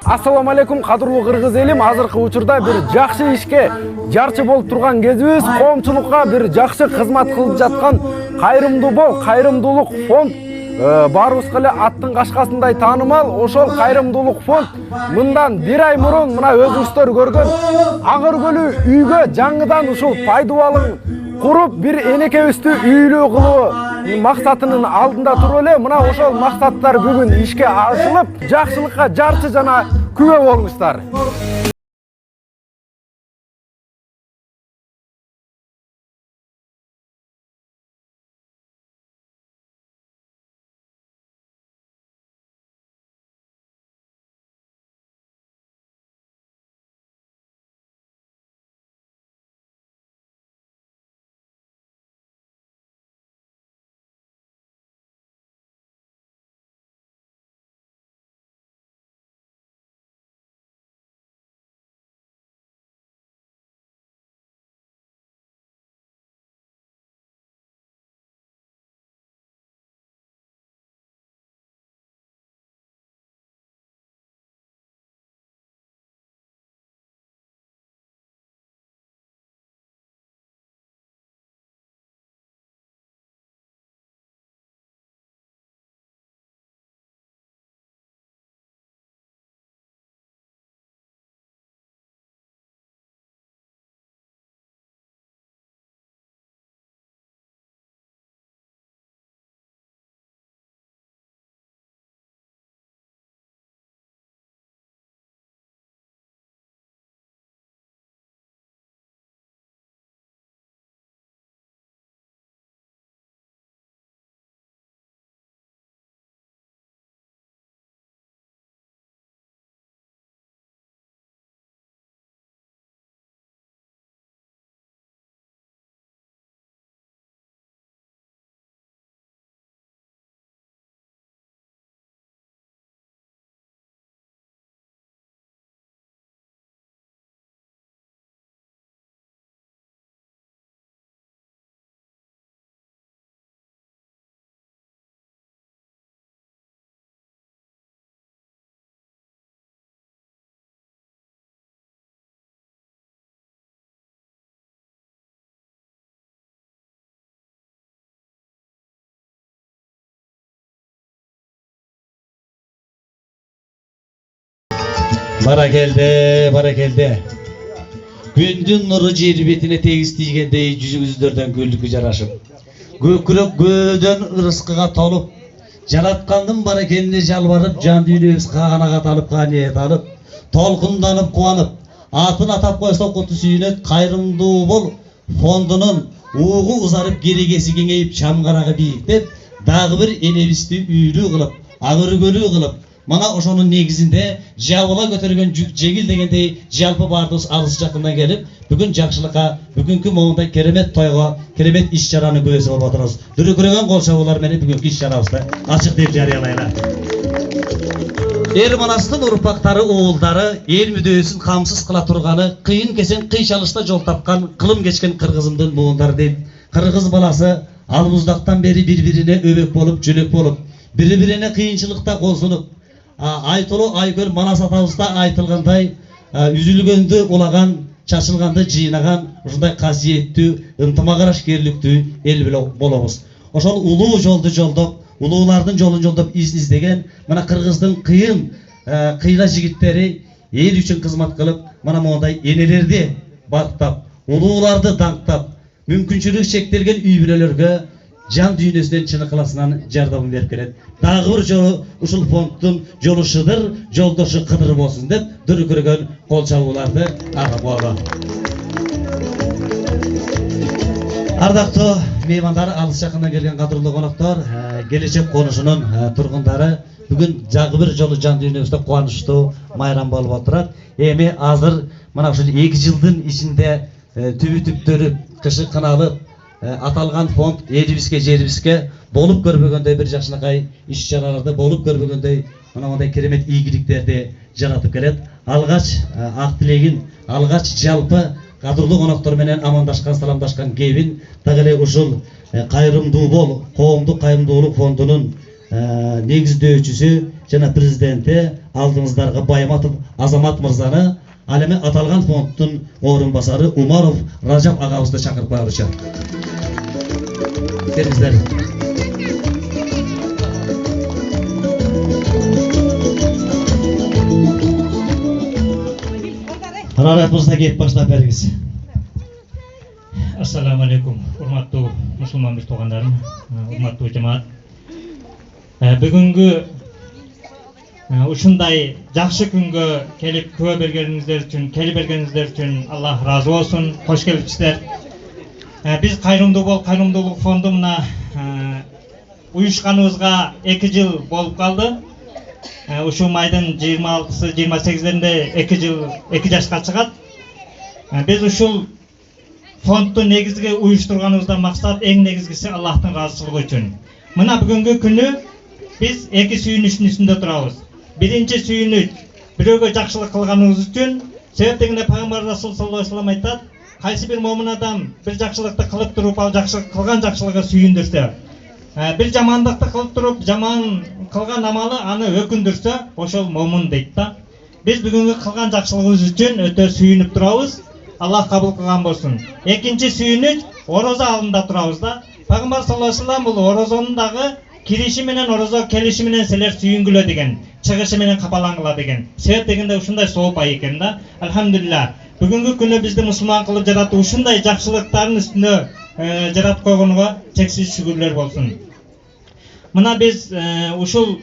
Assalamu алейкум, кадырлуу кыргыз элим. Азыркы учурда бир жакшы ишке жарчы болуп турган кезибиз. Коомчулукка бир жакшы кызмат кылып жаткан Кайрымдуу бол, кайрымдуулук фонд баарыбызга эле аттын кашкасындай таанымал. Ошол кайрымдуулук фонд мындан бир ай мурун мына өзүңүздөр көргөн Агыр көлү үйгө жаңыдан ушул пайдубалын куруп бир энекебизди үйлүү кылуу максатынын алдында туруп эле мына ошол максаттар бүгүн ишке ашылып, жакшылыкка жарчы жана күбө болмуштар. Barakelde. Gündün nuru jeri betine tegiz тийгендей жүзүңүздөрдөн гүлдүкү жарашып. Көкүрөк көдөн ырыскыга толуп, жараткандын баракелине жалбарып, жан дүйнөбүз каганага талып, каниет алып, толкунданып кубанып, атын атап койсо куту сүйүнөт Кайрымдуу бол фондунун угу узарып, керегеси кеңейип, чамгарагы бийиктеп, дагы бир энебизди үйлүү кылып, агыргөлүү кылып, mana ошонун негизинде жабыла көтөргөн жүк жегил дегендей жалпы бардыбыз алыс жакындан келип, бүгүн жакшылыкка, бүгүнкү момундай керемет тойго, керемет иш чараны күбөсү болуп атабыз. Дүрүкүрөгөн кол чабуулар менен бүгүнкү иш чарабызды ачык деп жарыялайлы. Эр манастын урпактары, уулдары эл мүдөөсүн камсыз кыла турганы, кыйын кесен кыйшалышта жол тапкан, кылым кечкен кыргызымдын муундар дейт. Кыргыз баласы албуздактан бери бири-бирине өбөк болуп, жөлөк болуп, бири-бирине кыйынчылыкта кол сунуп, айтылуу айкөл манас атабызда айтылгандай үзүлгөндү улаган, чачылганды жыйнаган ушундай касиеттүү, ынтымагырашкерликтүү эл болобуз. Ошол улуу жолду жолдоп, улуулардын жолун жолдоп издеген мына кыргыздын кыйла жигиттери эл үчүн кызмат кылып, мына мондай энелерди бактап, улууларды даңктап, мүмкүнчүлүгү чектелген үй бүлөлөргө жан дүйнөсүнөн чын ыкыласынан жардамын берип келет. Дагы бир жолу ушул фонддун жолу шыдыр, жолдошу кыдыр болсун деп дүрүкүрөгөн кол чабууларды агып алды. Ардактуу меймандар, алыс жакындан келген кадырлуу коноктор, келечек конушунун тургундары, бүгүн дагы бир жолу жан дүйнөбүздө кубанычтуу майрам болуп отурат. Эми азыр мына ушул 2 жылдын ичинде түбү-түптөрү кышы кыналып, аталган фонд элибизге, жерибизге болуп көрбөгөндөй бир жакшынакай иш чараларды болуп көрбөгөндөй мына мондай керемет ийгиликтерди жаратып келет. Алгач ак тилегин, алгач жалпы кадырлуу коноктор менен амандашкан, саламдашкан кебин так эле ушул Кайрымдуу бол коомдук кайрымдуулук фондунун негиздөөчүсү жана президенти алдыңыздарга Байматов Азамат мырзаны, ал эми аталган фонддун орун басары Умаров Ражап агабызды чакырып коелучу. Келиңиздер. Рахмат болса кеп баштап бериңиз. Ассаламу алейкум, урматтуу мусулман биз туугандарым, урматтуу жамаат. Бүгүнгү ушундай жакшы күнгө келип күбө бергениңиздер үчүн Аллах разы болсун. Кош келипсиздер. Биз кайрымдуулук фонду мына уюшканыбызга 2 жыл болуп калды. Ушул майдын 26-28-леринде 2 жашка чыгат. Биз ушул фондду негизги уюштурганыбыздан максат эң негизгиси Аллахтын ыраазычылыгы үчүн. Мына бүгүнгү күнү биз 2 сүйүнүчтүн үстүндө турабыз. Биринчи сүйүнүч бирөөгө жакшылык кылганыбыз үчүн. Себеп дегенде Пайгамбар Расул саллаллаху алейхи вассалам айтат: кайсы бир момун адам бир жакшылыкты кылып туруп, ал жакшылык кылган жакшылыгы сүйүндүрсө, бир жамандыкты кылып туруп, жаман кылган амалы аны өкүндүрсө, ошол момун дейт да. Биз бүгүнгү кылган жакшылыгыбыз үчүн өтө сүйүнүп турабыз. Аллах кабыл кылган болсун. Экинчи сүйүнүч орозо алдында турабыз да. Пайгамбар саллаллаху алейхи вассалам бул орозонун дагы кириши менен орозо келиши менен силер сүйүнгүлө деген, чыгышы менен капалангыла деген. Себеп дегенде ушундай сооп ай экен да. Алхамдулилlah. Бүгүнгү күнү бизди мусулман кылып жаратып, ушундай жакшылыктардын үстүнө жаратып койгонуга чексиз шүгүрлөр болсун. Мына биз ушул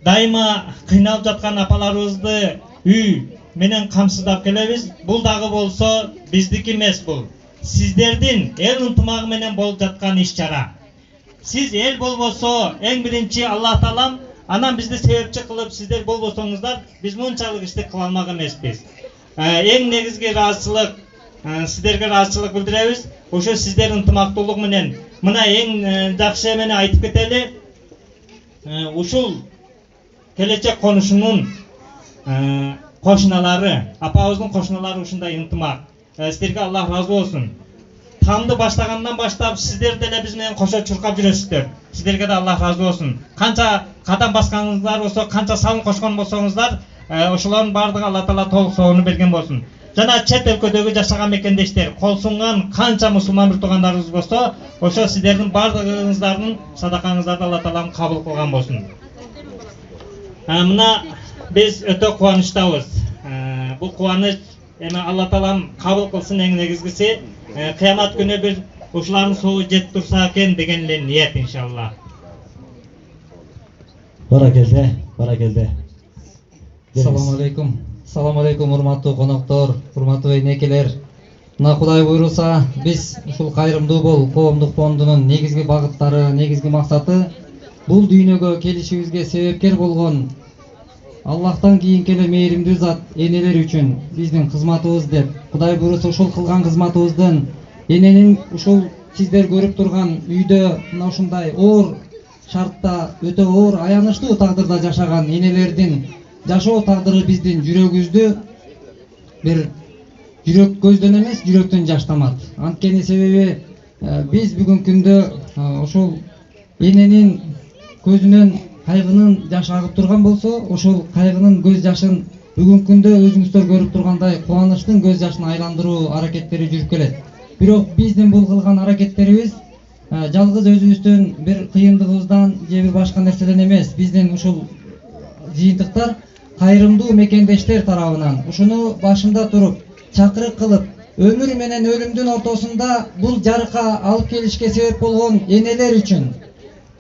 дайыма кыйналып жаткан апаларыбызды үй менен камсыздап келебиз. Бул дагы болсо биздики эмес, бул сиздердин эл ынтымагы менен болуп жаткан иш чара. Сиз эл болбосо эң биринчи Аллах Таалам, анан бизди себепчи кылып сиздер болбосоңуздар, биз мынчалык ишти кыла алмак эмеспиз. Эң негизги ыраазычылык, сиздерге ыраазычылык билдиребиз. Ошо сиздер ынтымактуулук менен мына эң жакшы эмени айтып кетели. Ушул келечек конушунун кошуналары, апабыздын кошуналары ушундай ынтымак. Сиздерге Аллах разы болсун. Тамды баштагандан баштап сиздер деле биз менен кошо чуркап жүрөсүздөр. Сиздерге да Аллах разы болсун. Канча кадам басканыңыздар болсо, канча салым кошкон болсоңуздар, ошолордун бардыгы Алла Таала толук сооруну берген болсун. Жана чет өлкөдөгү жашаган мекендештер, кол сунган канча мусулман бир туугандарыбыз болсо, ошо сиздердин бардыгыңыздардын садакаңыздарды Алла Таалам кабыл кылган болсун. Мына биз өтө кубанычтабыз. Бул кубаныч эми Алла Таалам кабыл кылсын, эң негизгиси кыямат күнү бир ушулардын соогу жетип турса экен деген эле ниет иншалла. Баракелде. Салам алейкум, урматтуу коноктор, урматтуу эйнекелер. Мына Кудай буйруса, биз ушул кайрымдуу бол коомдук фондунун негизги багыттары, негизги максаты бул дүйнөгө келишибизге себепкер болгон Аллахтан кийинки эле мээримдүү зат энелер үчүн биздин кызматыбыз деп, Кудай буйруса ушул кылган кызматыбыздын эненин ушул сиздер көрүп турган үйдө мына ушундай оор шартта, өтө оор аянычтуу тагдырда жашаган энелердин жашоо тагдыры биздин жүрөгүбүздү бир жүрөк көздөн эмес, жүрөктөн жаштамат. Анткени себеби биз бүгүнкү күндө ушул эненин көзүнөн кайгынын жашы агып турган болсо, ошол кайгынын көз жашын бүгүнкү күндө өзүңүздөр көрүп тургандай кубанычтын көз жашын айландыруу аракеттери жүрүп келет. Бирок биздин бул кылган аракеттерибиз жалгыз өзүбүздүн бир кыйындыгыбыздан же бир башка нерседен эмес, биздин ушул жыйынтыктар кайрымдуу мекендештер тарабынан ушуну башында туруп чакырык кылып, өмүр менен өлүмдүн ортосунда бул жарыкка алып келишке себеп болгон энелер үчүн,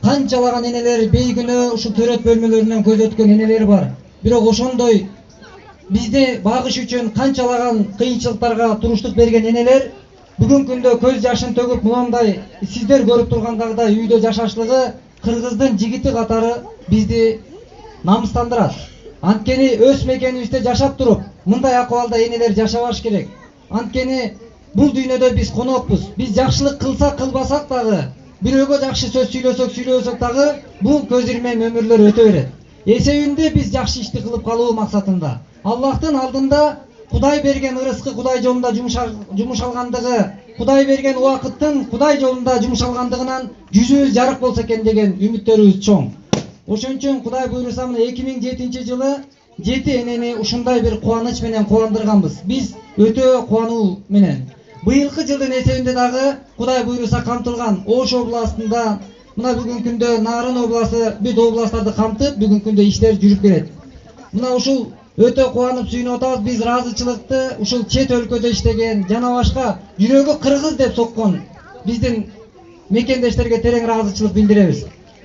канчалаган энелер бейгүнөө ушул төрөт бөлмөлөрүнөн көз өткөн энелер бар. Бирок ошондой бизди багыш үчүн канчалаган кыйынчылыктарга туруштук берген энелер бүгүнкү күндө көз жашын төгүп моундай сиздер көрүп тургандагыдай үйдө жашашлыгы кыргыздын жигити катары бизди намыстандырат. Анткени өз мекенибизде жашап туруп, мындай акыбалда энелер жашабаш керек. Анткени бул дүйнөдө биз конокпуз. Биз жакшылык кылсак кылбасак дагы, бирөөгө жакшы сөз сүйлөсөк дагы бул көз ирмем өмүрлөр өтө берет. Эсебинде биз жакшы ишти кылып калуу максатында Аллахтын алдында Кудай берген ырыскы Кудай жолунда жумушалгандыгы, Кудай берген убакыттын Кудай жолунда жумушалгандыгынан жүзүбүз жарык болсо экен деген үмүттөрүбүз чоң. Ошон үчүн Кудай буйруса мына 2007 жылы 7 энени ушундай бир кубаныч менен кубандырганбыз. Биз өтө кубануу менен. Быйылкы жылдын эсебинде дагы Кудай буйруса камтылган Ош областында мына бүгүнкү күндө Нарын областы, бүт областтарды камтып, бүгүнкү күндө иштер жүрүп келет. Мына ушул өтө кубанып сүйүнүп атабыз. Биз ыраазычылыкты ушул чет өлкөдө иштеген жана башка жүрөгү кыргыз деп соккон биздин мекендештерге терең ыраазычылык билдиребиз.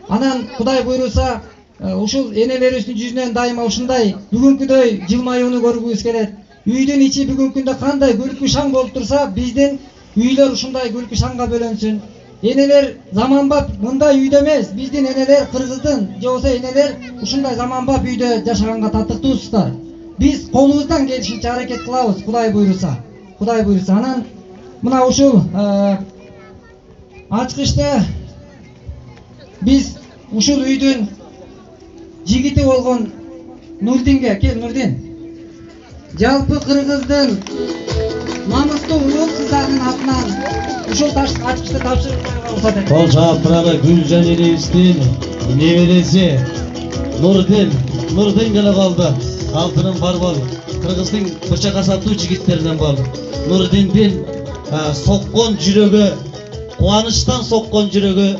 Анан Кудай буйруса ушул энелерибиздин жүзүнөн дайыма ушундай бүгүнкүдөй жылмаюуну көргүбүз келет. Үйдүн ичи бүгүнкү күндө кандай күлкү шаң болуп турса, биздин үйлөр ушундай күлкү шаңга бөлөнсүн. Энелер заманбап мындай үйдө эмес, биздин энелер кыргыздын же болбосо энелер ушундай заманбап үйдө жашаганга татыктуусуздар. Биз колубуздан келишинче аракет кылабыз, Кудай буйруса. Кудай буйруса. Анан мына ушул ачкычта биз ушул үйдүн жигити болгон Нурдинге, кел Нурдин. Жалпы кыргыздын намыстуу уул кыздарынын атынан ушул ачкычты тапшырып рухсат этиңиз. Ол жаап туралы Гүлжан энебиздин небереси Нурдин келе калды. Алтыным бар бол. Кыргыздын бычак асатуу жигиттеринен бол. Нурдиндин соккон жүрөгү, кубанычтан соккон жүрөгү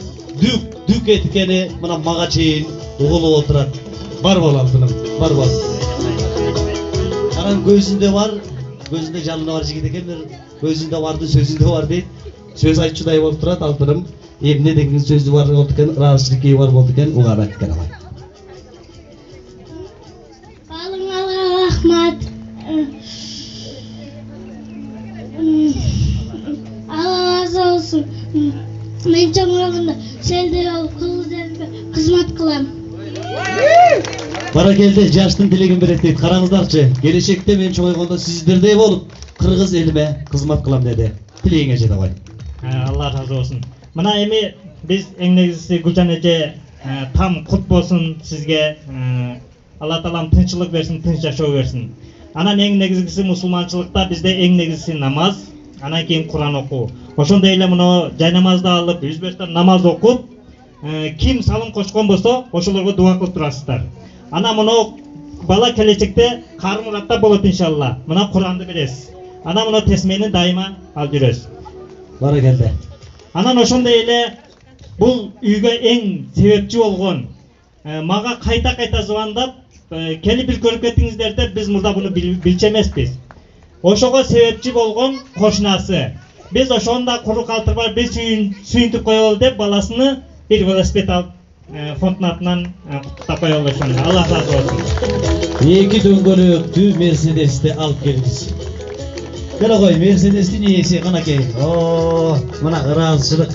дүк эткени мына мага чейин угулуп отурат. Бар бол алтыным, бар бол. Анан көзүндө бар, көзүндө жалыны бар жигит экен, көзүндө барды, сөзүндө бар дейт. Сөз айтчудай болуп турат алтыным. Эмне деген сөзү бар болду экен, ыраазычылык бар болду экен, угап айткен алай. Балыңа рахмат. Алла разы болсун. Мен чоңойгондо селдей болуп кыргыз элине кызмат кылам. Баракелде жаштын тилегин берет дейт. Караңыздарчы, келечекте мен чоңойгондо сиздердей болуп кыргыз элиме кызмат кылам деди. Тилегиңе жете кой. Алла разы болсун. Мына эми биз эң негизгиси Гүлжан эже там кут болсун сизге. Алла таалам тынччылык берсин, тынч жашоо берсин. Анан эң негизгиси мусулманчылыкта бизде эң негизгиси намаз, анан кийин Куран окуу. Ошондой эле мына жайнамазды алып, үзбөстөн намаз окуп, ким салым кошкон болсо, ошолорго дуа кылып турасыздар. Анан мына бала келечекте кармыратта болот иншалла. Мына Куранды бересиз. Анан мына тесмени дайыма алып жүрөсүз. Баракелде. Анан ошондой эле бул үйгө эң себепчи болгон мага кайта звондап келип бир көрүп кетиңиздер деп биз мурда буну билчү эмеспиз. Ошого себепчи болгон кошунасы. Биз ошондо куру калтырбай биз сүйүнтүп коелу деп баласыны бир велосипед алып фонддун атынан куттуктап коелу ошону. Алла разы болсун. Эки дөңгөлөктүү Мерседести алып келдиз. Келе кой, Мерседестин ээси канакей. Мына ыраазычылык,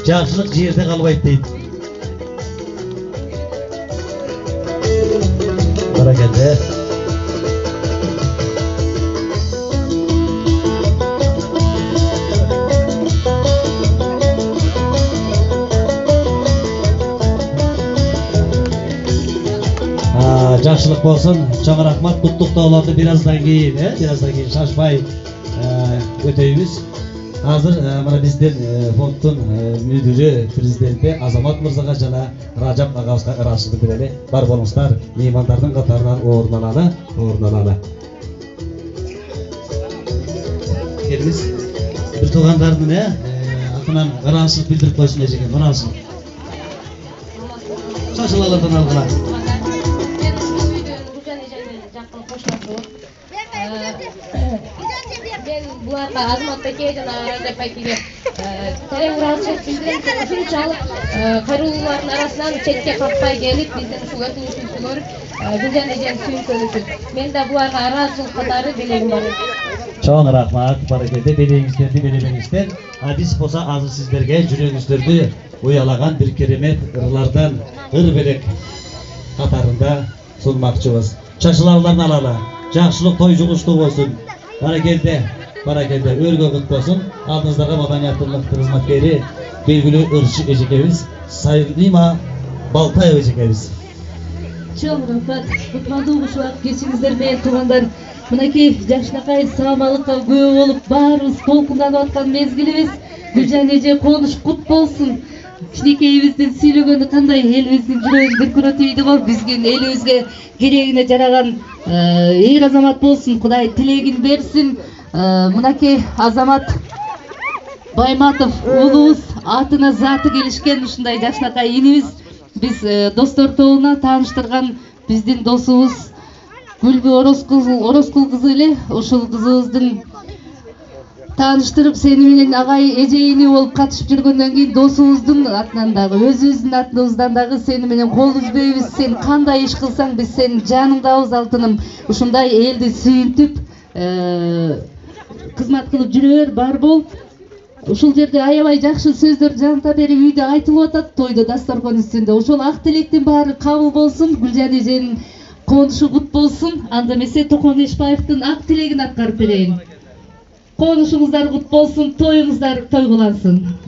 жакшылык жерде калбайт дейт. Баракелде. Жакшылык болсун. Чоң рахмат. Куттуктоолорду бираздан кийин шашпай өтөйбүз. Азыр мына биздин фонддун мүдүрү, президенти Азамат мырзага жана Ражап агабызга ыраазычылык берели. Бар болуңуздар, меймандардын катарынан орун алалы. Келиңиз. Бир туугандардын атынан ыраазычылык билдирип койсун эжеге. Мына алсын. Шашылалардан алгыла. Буларга Азамат эке жана Ражап экеге терең ыраазычылык билдирем. Ушунча алып кайрылуулардын арасынан четке калпай келип биздин ушул өтүнүчүбүздү көрүп Гүлжан эжени сүйүнткөнүшүп. Мен да буларга ыраазычылык катары белегим бар. Чоң рахмат. Баракелде, белегиңиздерди белебеңиздер. Биз болсо азыр сиздерге жүрөгүңүздөрдү уялаган бир керемет ырлардан ыр белек катарында сунмакчыбыз. Чашылауларын алалы. Жакшылык той жугуштуу болсун. Баракелде, өргө кут болсун. Алдыңыздарга маданияттын кызматкери белгилүү ырчы эжекебиз Сайрнима Балтаева эжекебиз. Чоң рахмат. Кутмандуу ушулак кечиңиздер менен туугандар. Мынакей жакшынакай саамалыкка күбө болуп баарыбыз толкунданып аткан мезгилибиз. Гүлжан эже конуш кут болсун. кичинекейибиздин сүйлөгөнү кандай элибиздин жүрөгүн дүркүрөтүп го биздин элибизге керегине жараган эр азамат болсун, Кудай тилегин берсин. Мынакей Азамат Байматов уулубуз атына заты келишкен ушундай жакшынакай инибиз. Биз достор тобуна тааныштырган биздин досубуз Гүлбү Ороскул кызы эле. Ошол кызыбыздын тааныштырып сени менен агай эже ини болуп катышып жүргөндөн кийин досубуздун атынан дагы өзүбүздүн атыбыздан дагы сени менен кол үзбөйбүз. Сен кандай иш кылсаң биз сенин жаныңдабыз алтыным. Ушундай элди сүйүнтүп кызмат кылып жүрө бер, бар бол. Ушул жерде аябай жакшы сөздөр жанта бери үйдө айтылып атат, тойдо дасторкон үстүндө. Ошол ак тилектин баары кабыл болсун, Гүлжан эженин конушу кут болсун. Анда эмесе Токон Эшбаевдин ак тилегин аткарып берейин. Конушуңуздар кут болсун, тоюңуздар тойгулансын.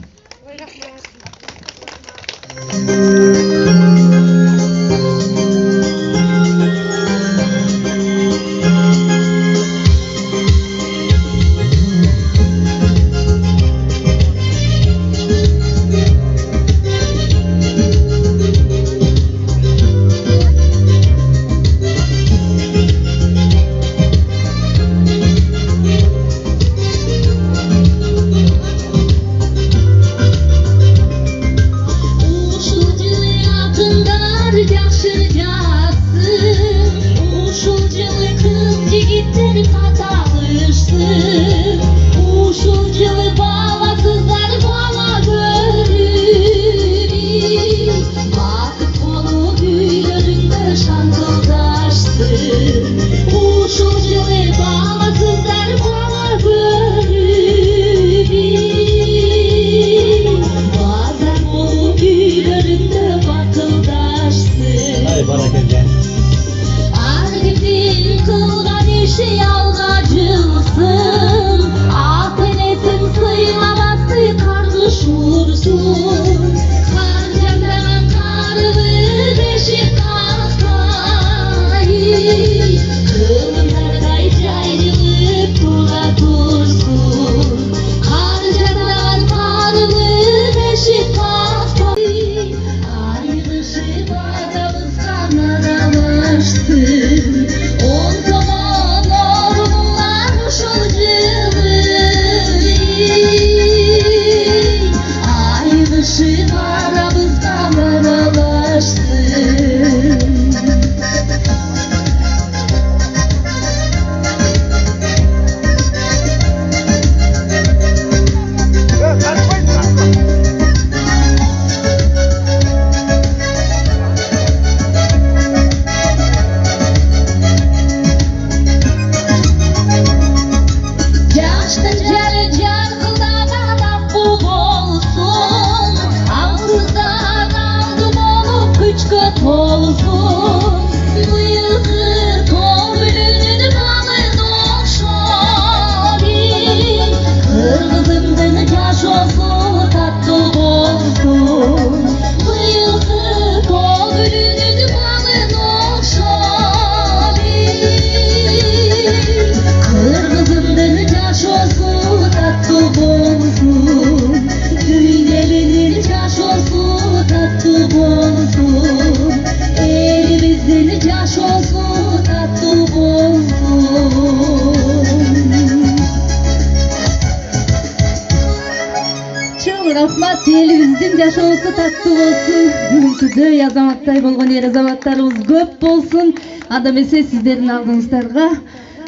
Элибиздин жашоосу таттуу болсун. Бүгүнкүдөй азаматтай болгон эр азаматтарыбыз көп болсун. Анда эмесе сиздердин алдыңыздарга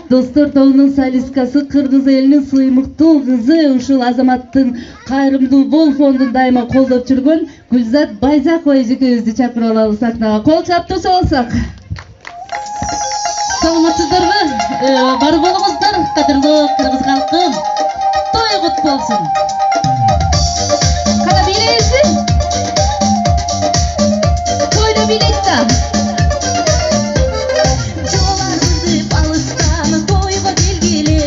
достор тобунун солисткасы, кыргыз элинин сыймыктуу кызы, ушул азаматтын кайрымдуу бол фондун дайыма колдоп жүргөн Гүлзат Байзакова эжекебизди чакырып алалы сахнага. Кол чаптырса болсак. Саламатсыздарбы? Бар болуңуздар, кадырлуу кыргыз калкы. Той кут болсун. Кана билейсиз? Тойду билейсиз. Toygo gel gele,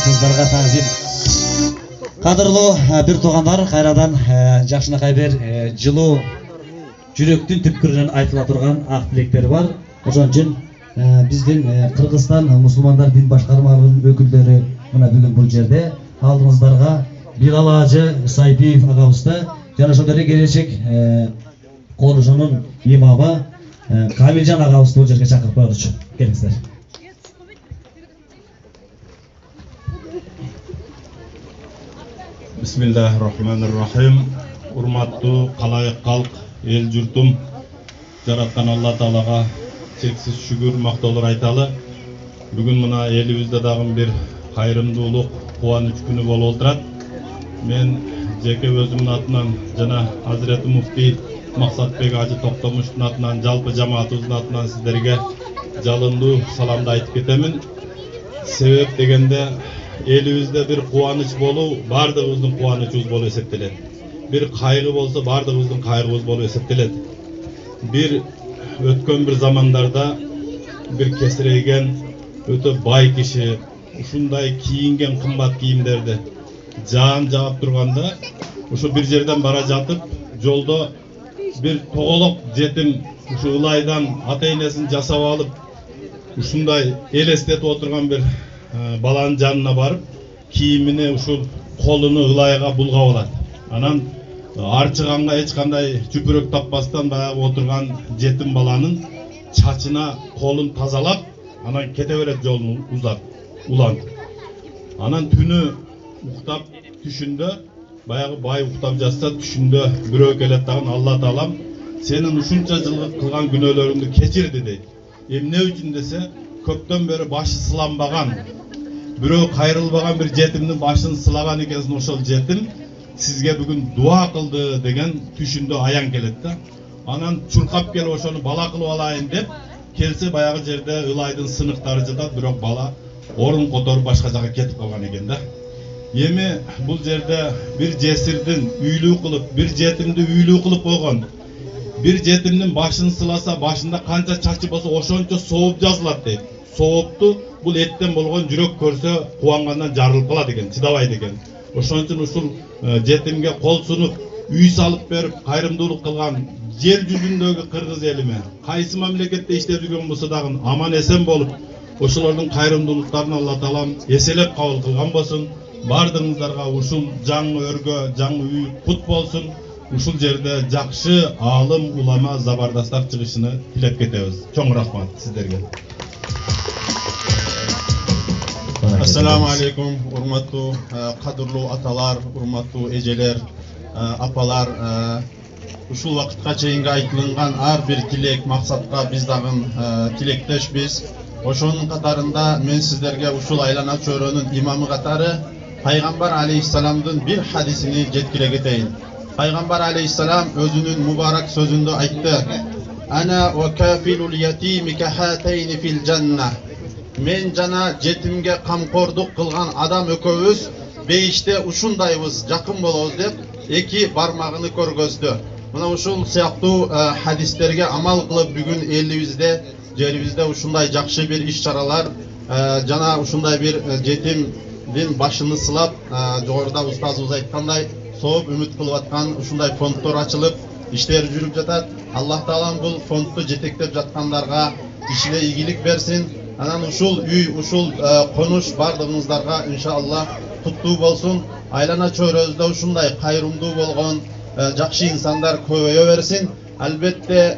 Кыздарга тазим. Кадырлуу бир туугандар, кайрадан жакшынакай бир жылуу жүрөктүн түпкүрүнөн айтыла турган ак тилектер бар. Ошон үчүн биздин Кыргызстан мусулмандар дин башкармаларынын өкүлдөрү мына бүгүн бул жерде алдыңыздарга Билал Ажы Сайпиев агабызды жана ошондой эле келечек колушунун имамы Камилжан агабызды бул жерге чакырып коелучу. Келиңиздер. Бисмиллахир-рахманир-рахим. Урматтуу калайык калк, эл журтум, жараткан Алла Таалага чексиз шүгүр, мактоолор айталы. Бүгүн мына элибизде дагы бир кайрымдуулук, кубаныч күнү болуп отурат. Мен жеке өзүмдүн атынан жана Азирети муфтий Максатбек Ажы Токтомуштун атынан, жалпы жамаатыбыздын атынан сиздерге жалындуу саламды айтып кетемин. Себеп дегенде элибизде бир кубаныч болуу бардыгыбыздын кубанычыбыз болуп эсептелет. Бир кайгы болсо бардыгыбыздын кайгыбыз болуп эсептелет. Бир өткөн бир замандарда бир кесирейген өтө бай киши ушундай кийинген кымбат кийимдерди жаан жаап турганда ушу бир жерден бара жатып жолдо бир тоголок жетим ушу ылайдан ата энесин жасап алып ушундай элестетип отурган бир баланын жанына барып кийимини ушул колуну ылайга булгап алат. Анан арчыганга эч кандай чүпүрөк таппастан баягы отурган жетим баланын чачына колун тазалап анан кете берет жолун улантып. Анан түнү уктап түшүндө баягы бай уктап жатса түшүндө бирөө келет дагы Алла Таалам сенин ушунча жылгы кылган күнөөлөрүңдү кечирди дейт. Эмне үчүн десе көптөн бери башы сыланбаган бирөө кайрылбаган бир жетимдин башын сылаган экенсиң, ошол жетим сизге бүгүн дуа кылды деген түшүндө аян келет да. Анан чуркап келип ошону бала кылып алайын деп келсе баягы жерде ылайдын сыныктары жатат, бирок бала орун которуп башка жака кетип калган экен да. Эми бул жерде бир жесирдин үйлүү кылып, бир жетимди үйлүү кылып койгон. Бир жетимдин башын сыласа, башында канча чачы болсо ошончо сооп жазылат дейт. Соопту бул эттен болгон жүрөк көрсө кубангандан жарылып калат экен, чыдабайт экен. Ошон үчүн ушул жетимге кол сунуп, үй салып берип, кайрымдуулук кылган жер жүзүндөгү кыргыз элиме, кайсы мамлекетте иштеп жүргөн болсо дагы аман эсен болуп, ошолордун кайрымдуулуктарын Алла Таалам эселеп кабыл кылган болсун. Бардыгыңыздарга ушул жаңы өргө, жаңы үй кут болсун. Ушул жерде жакшы аалым, улама, забардастар чыгышыны тилеп кетебиз. Чоң рахмат сиздерге. Ассаламу алейкум, урматтуу кадырлуу аталар, урматтуу эжелер, апалар. Ушул вакытка чейинки айтылган ар бир тилек, максатка биз дагы тилектешбиз. Ошонун катарында мен сиздерге ушул айлана чөйрөнүн имамы катары Пайгамбар алейхиссаламдын бир хадисини жеткире кетейин. Пайгамбар алейхиссалам өзүнүн мубарак сөзүндө айтты: "Ана ва кафилул ятими кахатайни фил жанна." Мен жана жетимге камкордук кылган адам экөөбүз бейиште ушундайбыз, жакын болобуз деп эки бармагын көргөздү. Мына ушул сыяктуу хадистерге амал кылып бүгүн элибизде, жерибизде ушундай жакшы бир иш-чаралар жана ушундай бир жетимдин башыны сылап, жогоруда устазыбыз айткандай, сооп үмүт кылып аткан ушундай фонддор ачылып, иштер жүрүп жатат. Аллах Таалам бул фондду жетектеп жаткандарга ишине ийгилик берсин. Анан ушул үй, ушул конуш бардыгыңыздарга иншалла куттуу болсун. Айлана чөйрөбүздө ушундай кайрымдуу болгон жакшы инсандар көбөйө берсин. Албетте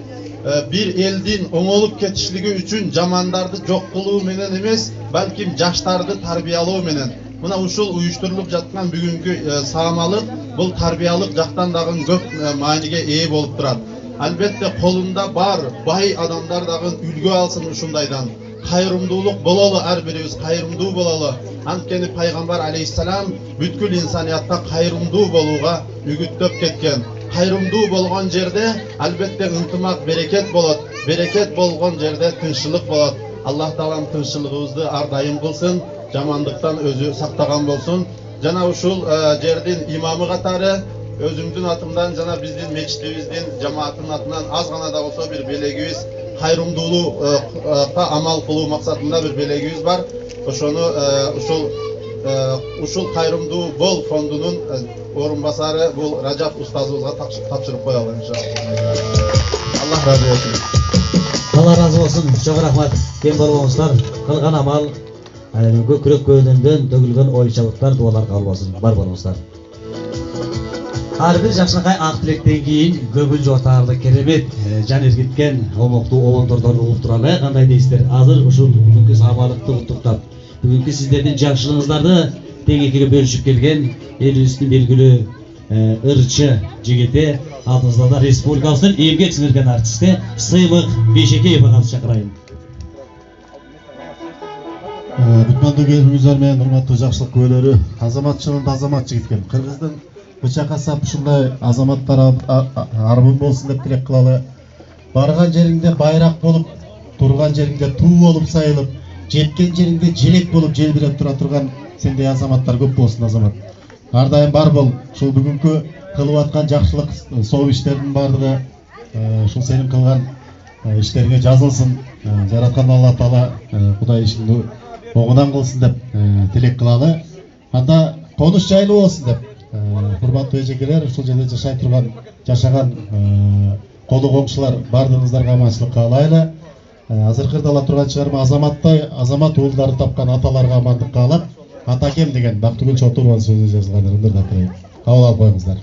бир элдин оңолуп кетишлиги үчүн жамандарды жок кылуу менен эмес, балким жаштарды тарбиялоо менен. Мына ушул уюштурулуп жаткан бүгүнкү саамалык бул тарбиялык жактан дагы көп мааниге ээ болуп турат. Албетте колунда бар бай адамдар дагы үлгү алсын ушундайдан. Кайрымдуулук бололу, ар бирибиз кайрымдуу бололу. Анткени Пайгамбар алейхиссалам бүткүл инсаниятка кайрымдуу болууга үгүттөп кеткен. Кайрымдуу болгон жерде албетте ынтымак, берекет болот. Берекет болгон жерде тынччылык болот. Аллах Таалам тынччылыгыбызды ар дайым кылсын, жамандыктан өзү сактаган болсун. Жана ушул жердин имамы катары өзүмдүн атымдан жана биздин мечитибиздин жамааттын атынан аз гана да болсо бир белегибиз, кайрымдуулукка амал кылуу максатында бир белегибиз бар. Ошону ушул ушул кайрымдуу бол фондунун орун басары бул Ражап устазыбызга тапшырып коелу иншалла. Аллах разы болсун. Allah razı olsun. Çok rahmet. Kem bolboңуздар. Kılgan amal көкүрөк көөнүндөн төгүлгөн ой чабыттар дуалар кабыл болсун. Бар болуңуздар. Ар бир жакшынакай ак тилектен кийин көбүн жортарды керемет жан эргиткен омоктуу обондордорду угуп туралы. Кандай дейсиздер? Азыр ушул бүгүнкү саамалыкты уктуктап, бүгүнкү сиздердин жакшылыгыңыздарды тең экиге бөлүшүп келген элибиздин белгилүү ырчы жигити алдыбызда республикабыздын эмгек сиңирген артисти Сыймык Бейшекеевди каршы чакырайын. Бүтмөндө келүүңүздөр менен урматтуу жакшылык күбөлөрү, азаматчылыгында азамат жигиткен. Кыргыздын бычак асап ушундай азаматтар арбын болсун деп тилек кылалы. Барган жериңде байрак болуп, турган жериңде туу болуп сайылып, жеткен жериңде желек болуп желбиреп тура турган сендей азаматтар көп болсун азамат. Ар дайым бар бол. Ушул бүгүнкү кылып аткан жакшылык соо иштердин бардыгы ушул сенин кылган иштериңе жазылсын. Жараткан Алла Таала Кудай ишиңди оңунан кылсын деп тилек кылалы. Анда конуш жайлуу болсун деп урматтуу эжекелер, ушул жерде жашаган колу коңшулар бардыгыңыздарга аманчылык каалайлы. Азыркы ала турган чыгарма азамат уулдарды тапкан аталарга амандык каалап, Атакем деген Бактыгүл Чотурованын сөзү жазылган ырымдарды атайын. Кабыл алып коюңуздар.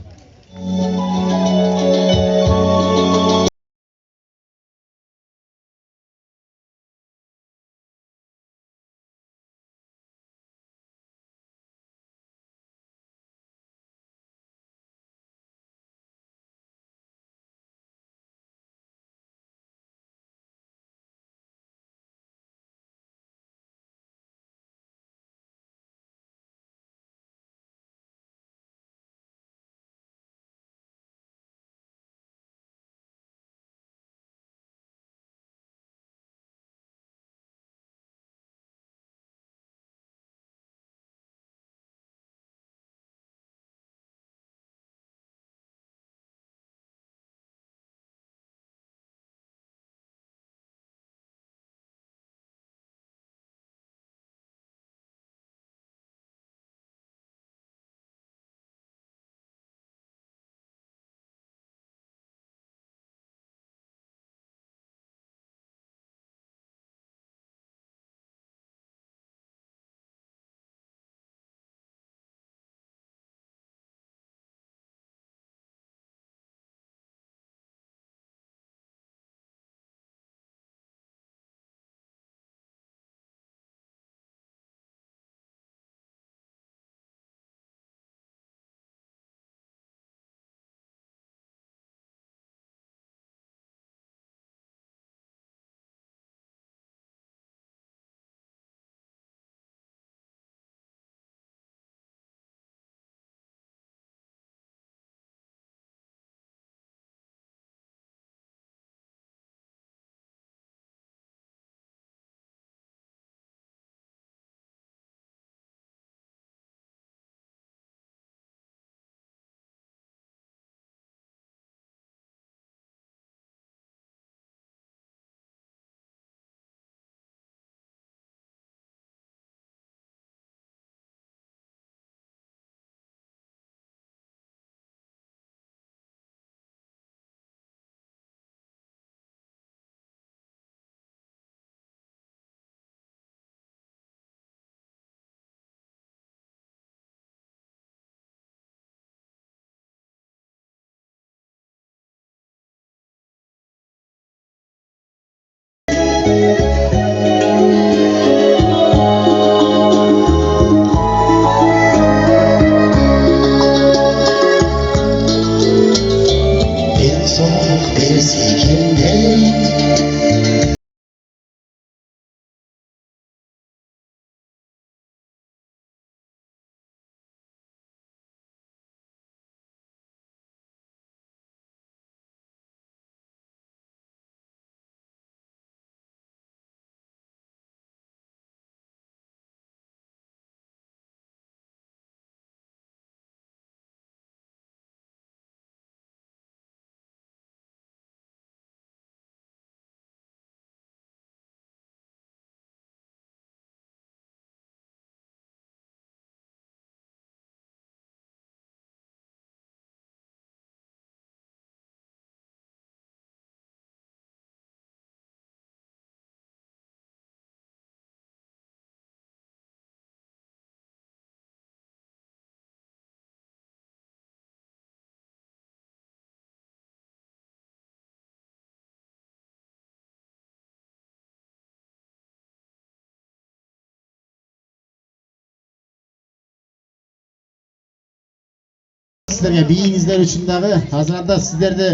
Сіздерге бийиңиздер үчүн дагы азыр анда сиздерди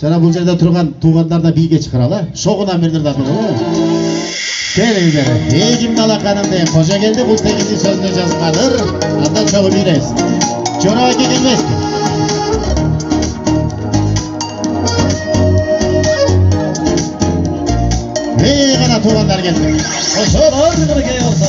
жана бул жерде турган туугандар да бийге чыгаралы. Шогуна бердир да тургу. Келиңиздер. Эгимди алаканым деген кожа келди, бул тегизи сөзүнө жазганыр. Андан чогуу бийребиз. Жора аке келбести. Гана туугандар келди. Ошолор кыргый болсо,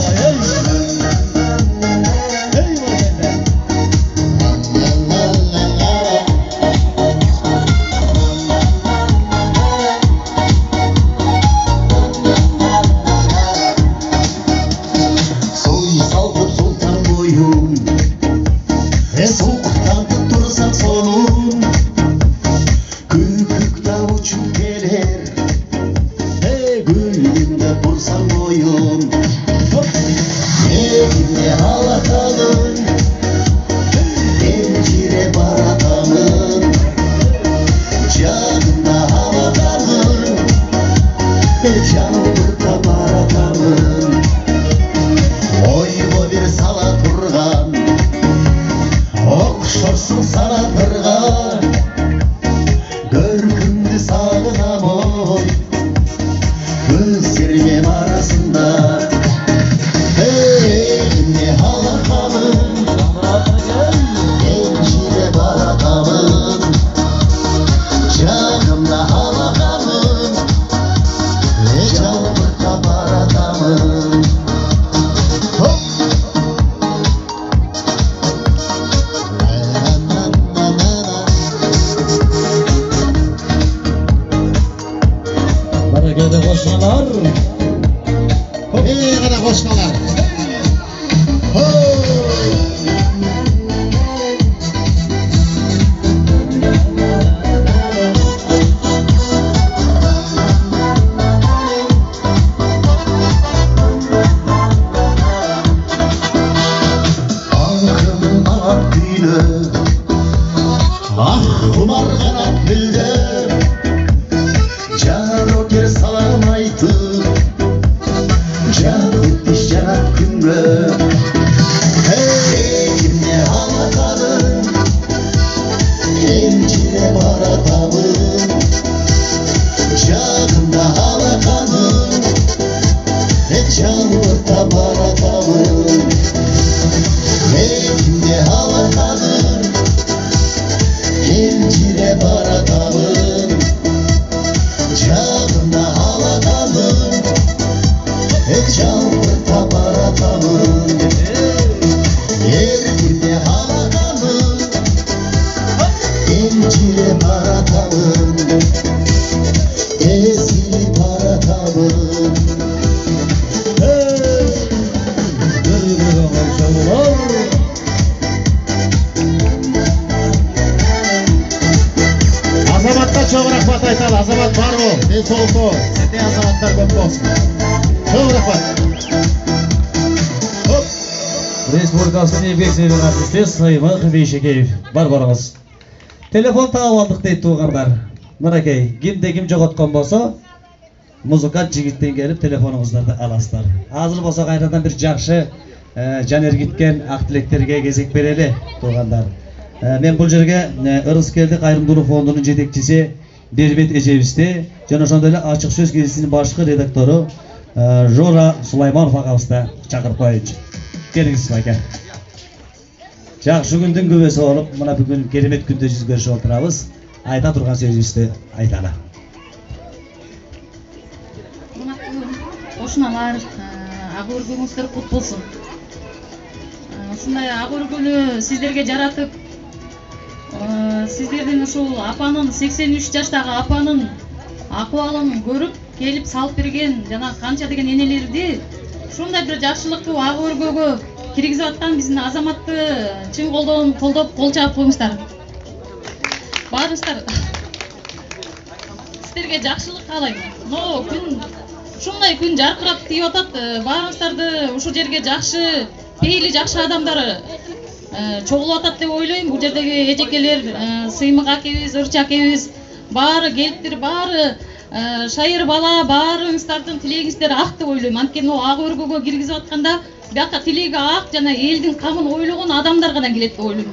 Саймақ Бейшекеев бар барыңыз. Телефон тауып алдық дейді туғандар. Мынакей, кимде ким жоғотқан болса, музыкант жигиттен келіп телефоныңыздарды аласыздар. Азыр болса қайрадан бір жақшы жан ергіткен ақ тілектерге кезек берелі туғандар. Мен бұл жерге Ырыскелді қайырымдылық фондының жетекчisi Бербет Эжебисти, жана ошондой эле ачык сөз кездесүүнүн башкы редактору Жора Сулайманов агабызды чакырып коеюнчу. Келиңиз Сулайка. Жақсы күндің көбесі болып, мына бүгін керемет күнде жүз көрішіп отырабыз. Айта тұрған сөзімізді айталы. Қошыналар, ағыр күніңіздер құт болсын. Осындай ағыр күні сіздерге жаратып, сіздердің ушул апанын, 83 жаштағы апанын акыбалын көріп, келіп салып берген жана канча деген энелерди ушундай бир жакшылыктуу ак өргөгө киргизип аткан биздин азаматты чын колдоп кол чаап коюңуздар. Баарыңыздар сиздерге жакшылык каалайм. Ушундай күн жаркырап тийип атат. Баарыңыздарды ушул жерге жакшы, пейили жакшы адамдар чогулуп атат деп ойлойм. Бул жердеги эжекелер, Сыймык акебиз, Ырчы акебиз баары келиптир, баары шайыр бала, баарыңыздардын тилегиңиздер ак деп ойлойм. Анткени ак өргөгө киргизип атканда бияка тилеги ак жана элдин камын ойлогон адамдар гана келет деп ойлойм.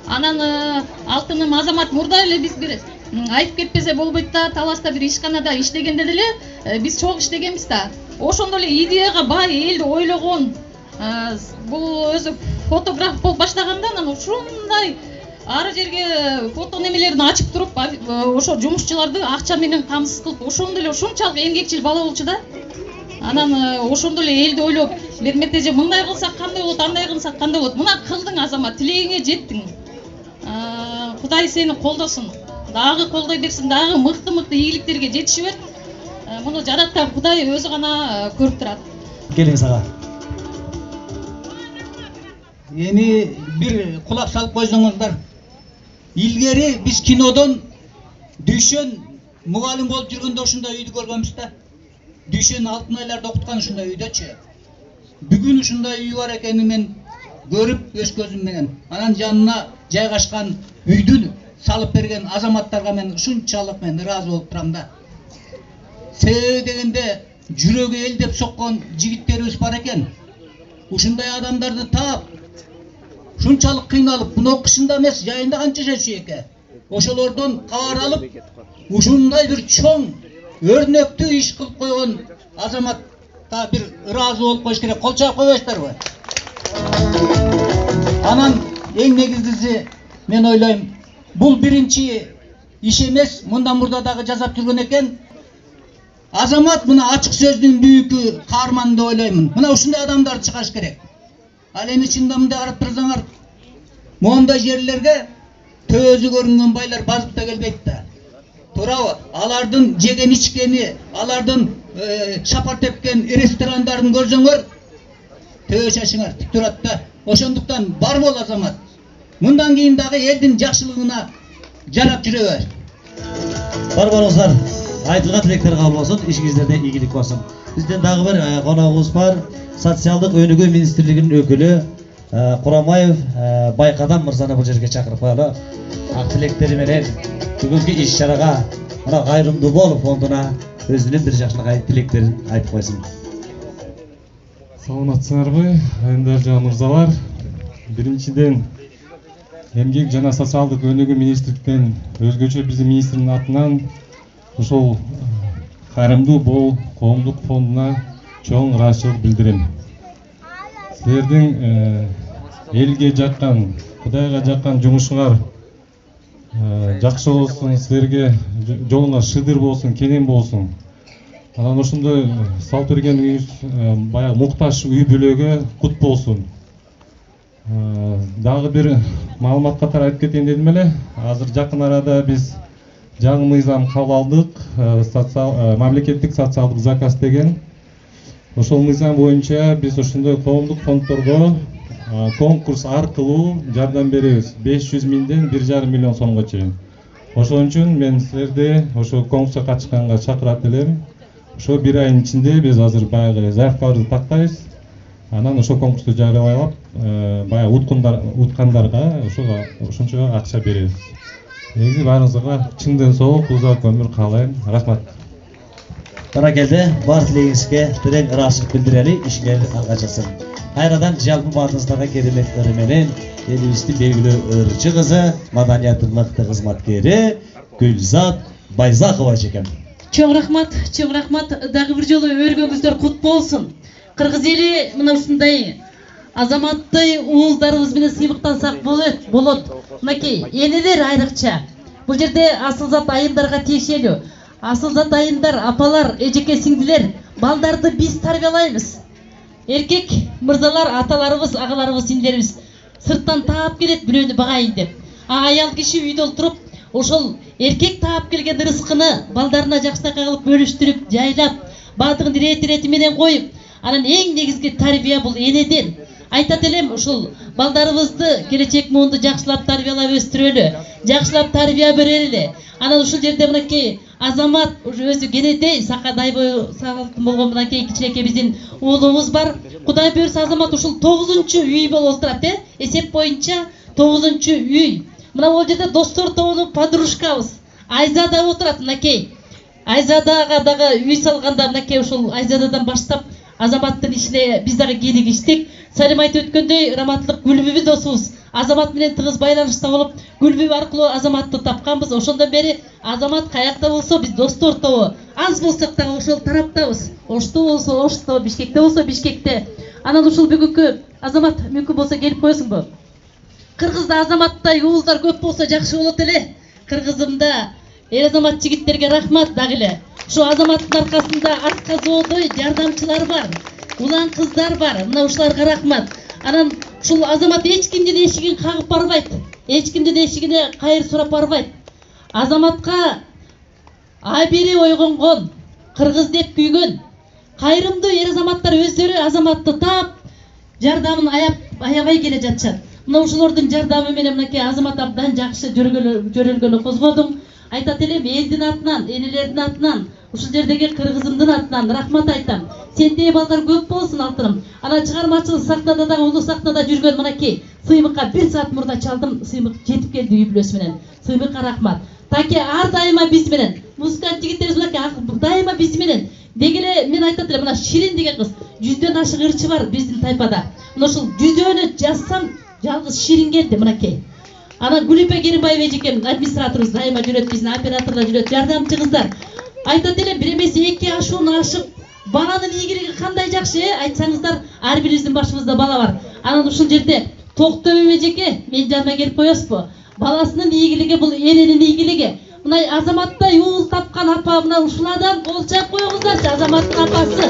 Анан алтыным Азамат мурда эле биз бир айтып кетпесе болбойт да, Таласта бир ишканада иштегенде деле биз чогуу иштегенбиз да. Ошондо эле идеяга бай элди ойлогон бул өзү фотограф болуп баштаганда анан ушундай ар жерге фото немелерин ачып туруп ошо жумушчуларды акча менен камсыз кылып ошондо эле ушунчалык эмгекчил бала болчу да. Анан ошондо эле элди ойлоп бермекте же мындай кылсак кандай болот, андай кылсак кандай болот. Мына кылдың Азамат, тилегиңе жеттиң. Кудай сени колдосун. Дагы колдой берсин, дагы мыкты ийгиликтерге жетиши бер. Муну жараткан Кудай өзү гана көрүп турат. Келиңиз ага. Эми бир кулак салып койсоңуздар. Илгери биз кинодон Дүйшөн мугалим болуп жүргөндө ушундай үйдү көргөнбүз да. Дүйшөн алтын айларда окуткан ушундай үйдөчү. Бүгүн ушундай үй бар экенин мен көрүп өз көзүм менен. Анан жанына жайгашкан үйдү салып берген азаматтарга мен ушунчалык мен ыраазы болуп турам да. Себеби дегенде жүрөгү элдеп соккон жигиттерибиз бар экен. Ушундай адамдарды таап, ушунчалык кыйналып, мына кышында эмес, жайында канча жашый экен. Ошолордон кабар алып, ушундай бир чоң өрнөктүү иш кылып койгон азаматка бир ыраазы болуп коюш керек. Кол чаап койбойсуздарбы? Анан эң негизгиси мен ойлойм, бул биринчи иш эмес, мындан мурда дагы жасап жүргөн экен. Азамат мына ачык сөздүн бүйүкү каарманы деп ойлоймун. Мына ушундай адамдар чыгаш керек. Ал эми чында мындай карап турсаңар, моундай жерлерге төзү көрүнгөн байлар базып да келбейт да. Туурабы? Алардын жеген ичкени, алардын шапар тепкен ресторандарын көрсөңөр, төбө шашыңар тик турат да. Ошондуктан бар бол Азамат. Мындан кийин дагы элдин жакшылыгына жарап жүрө бер. Бар болуңуздар. Айтылган тилектер кабыл болсун, ишиңиздерде ийгилик болсун. Бизден дагы бир коногубуз бар. Социалдык өнүгүү министрлигинин өкүлү Курамаев Байкадам мырзаны бул жерге чакырып коелу. Ак тилектери менен бүгүнкү иш-чарага мына кайрымдуу бол фондуна өзүнүн бир жакшылык тилектерин айтып койсун. Саламатсыңарбы, айымдар мырзалар. Биринчиден эмгек жана социалдык өнүгүү министрликтен өзгөчө биздин министрдин атынан ушул кайрымдуу бол коомдук фондуна чоң ыраазычылык билдирем. Силердин элге жаккан, Кудайга жаккан жумушуңар жакшы болсун, силерге жолуңар шыдыр болсун, кенен болсун. Анан ошондой салып бергениңиз баягы муктаж үй бүлөгө кут болсун. Дагы бир маалымат катары айтып кетейин дедим эле. Азыр жакын арада биз жаңы мыйзам кабыл алдык, мамлекеттик социалдык заказ деген. Ошол мыйзам боюнча биз ошондой коомдук фонддорго конкурс аркылуу жардам беребиз. 500 миңден 1,5 миллион сомго чейин. Ошон үчүн мен силерди ошо конкурска катышканга чакырат элем. Ошо бир айдын ичинде биз азыр баягы заявкаларды тактайбыз. Анан ошол конкурсту жарыялап, баягы уткандарга ошончо акча беребиз. Негизи баарыңызга чындын соолук, узак өмүр каалайм. Рахмат. Баракелде, бар тилегиңизге терең ыраазычылык билдирели, ишиңер алга чыксын. Кайрадан жалпы баардыгыңыздарга кереметтери менен элибиздин белгилүү ырчы кызы, маданияттын мыкты кызматкери Гүлзат Байзакова экен. Чоң рахмат, дагы бир жолу өргөңүздөр кут болсун. Кыргыз эли мына ушундай азаматтай уулдарыбыз менен сыймыктансак болот. Мынакей, энелер айрыкча. Бул жерде асылзат айымдарга тиешелүү. Асылзат айымдар, апалар, эжеке сиңдилер, балдарды биз тарбиялайбыз. Эркек мырзалар, аталарыбыз, агаларыбыз, сиңдилерибиз сырттан таап келет бирөөнү багайын деп. Аял киши үйдө отуруп, ошол эркек таап келген рызкыны балдарына жакшынакай кылып бөлүштүрүп, жайлап, баатыгын ирети менен коюп, анан эң негизги тарбия бул энеден. Айтат элем, ушул балдарыбызды келечек муунду жакшылап тарбиялап өстүрөлү, жакшылап тарбия берели. Анан ушул жерде мынакей Азамат өзү кенедей сакадай бою сагалтын болгон мынакей кичинекей биздин уулубуз бар. Кудай буйрса Азамат ушул 9-чу үй болуп турат, эсеп боюнча 9-чу үй. Мына бул жерде достор тобунун подружкабыз Айзада отурат мынакей. Айзадага дагы үй салганда мынакей ушул Айзададан баштап Азаматтын ишине биз дагы кийлигиштик. Салим айтып өткөндөй, раматтылык Гүлбүбү досубуз азамат менен тыгыз байланышта болуп Гүлбү аркылуу азаматты тапканбыз. Ошондон бери азамат каякта болсо биз достор тобу, аз болсок дагы ошол тараптабыз. Ошто болсо Ошто, Бишкекте болсо Бишкекте. Анан ушул бүгүнкү азамат мүмкүн болсо келип коесуңбу? Кыргызда азаматтай уулдар көп болсо жакшы болот эле. Кыргызымда эл азамат жигиттерге рахмат дагы эле. Ушу азаматтын аркасында артка зоодой жардамчылар бар, улан кыздар бар. Мына ушуларга рахмат. Анан ушул азамат эч кимдин эшигин кагып барбайт, эч кимдин эшигине кайыр сурап барбайт. Азаматка абири ойгонгон, кыргыз деп күйгөн кайрымдуу эр азаматтар өздөрү азаматты таап, жардамын аябай келе жатышат. Мына ушулордун жардамы менен мынакей азамат абдан жакшы жөрөлгөнү козгодуң. Айтат элем, элдин атынан, энелердин атынан, ушул жердеги кыргызымдын атынан рахмат айтам. Сендей балдар көп болсун алтыным. Ана чыгармачыл сахнада дагы, улуу сахнада жүргөн мынакей Сыймыкка 1 саат мурда чалдым, Сыймык жетип келди үй бүлөсү менен. Сыймыкка рахмат. Таки ар дайыма биз менен, музыкант жигиттерибиз мынакей дайыма биз менен. Дегеле мен айтат элем, мына Ширин деген кыз 100дөн ашык ырчы бар биздин тайпада. Мына ушул 100дөөнү жазсам жалгыз Ширин келди мынакей. Ана Гүлипе Керимбаева эжекем администраторубуз дайыма жүрөт, биздин операторлор жүрөт, жардамчы кыздар. Айтат элем, бир эмес 2 ашууну ашып, баланын ийгилиги кандай жакшы, айтсаңыздар, ар бирибиздин башыбызда бала бар. Анан ушул жерде Токтобек эжеке, мен жаныма келип коесузбу? Баласынын ийгилиги бул эненин ийгилиги. Мына азаматтай уул тапкан апа, мына ушулардан кол чаап коюңуздарчы, азаматтын апасы.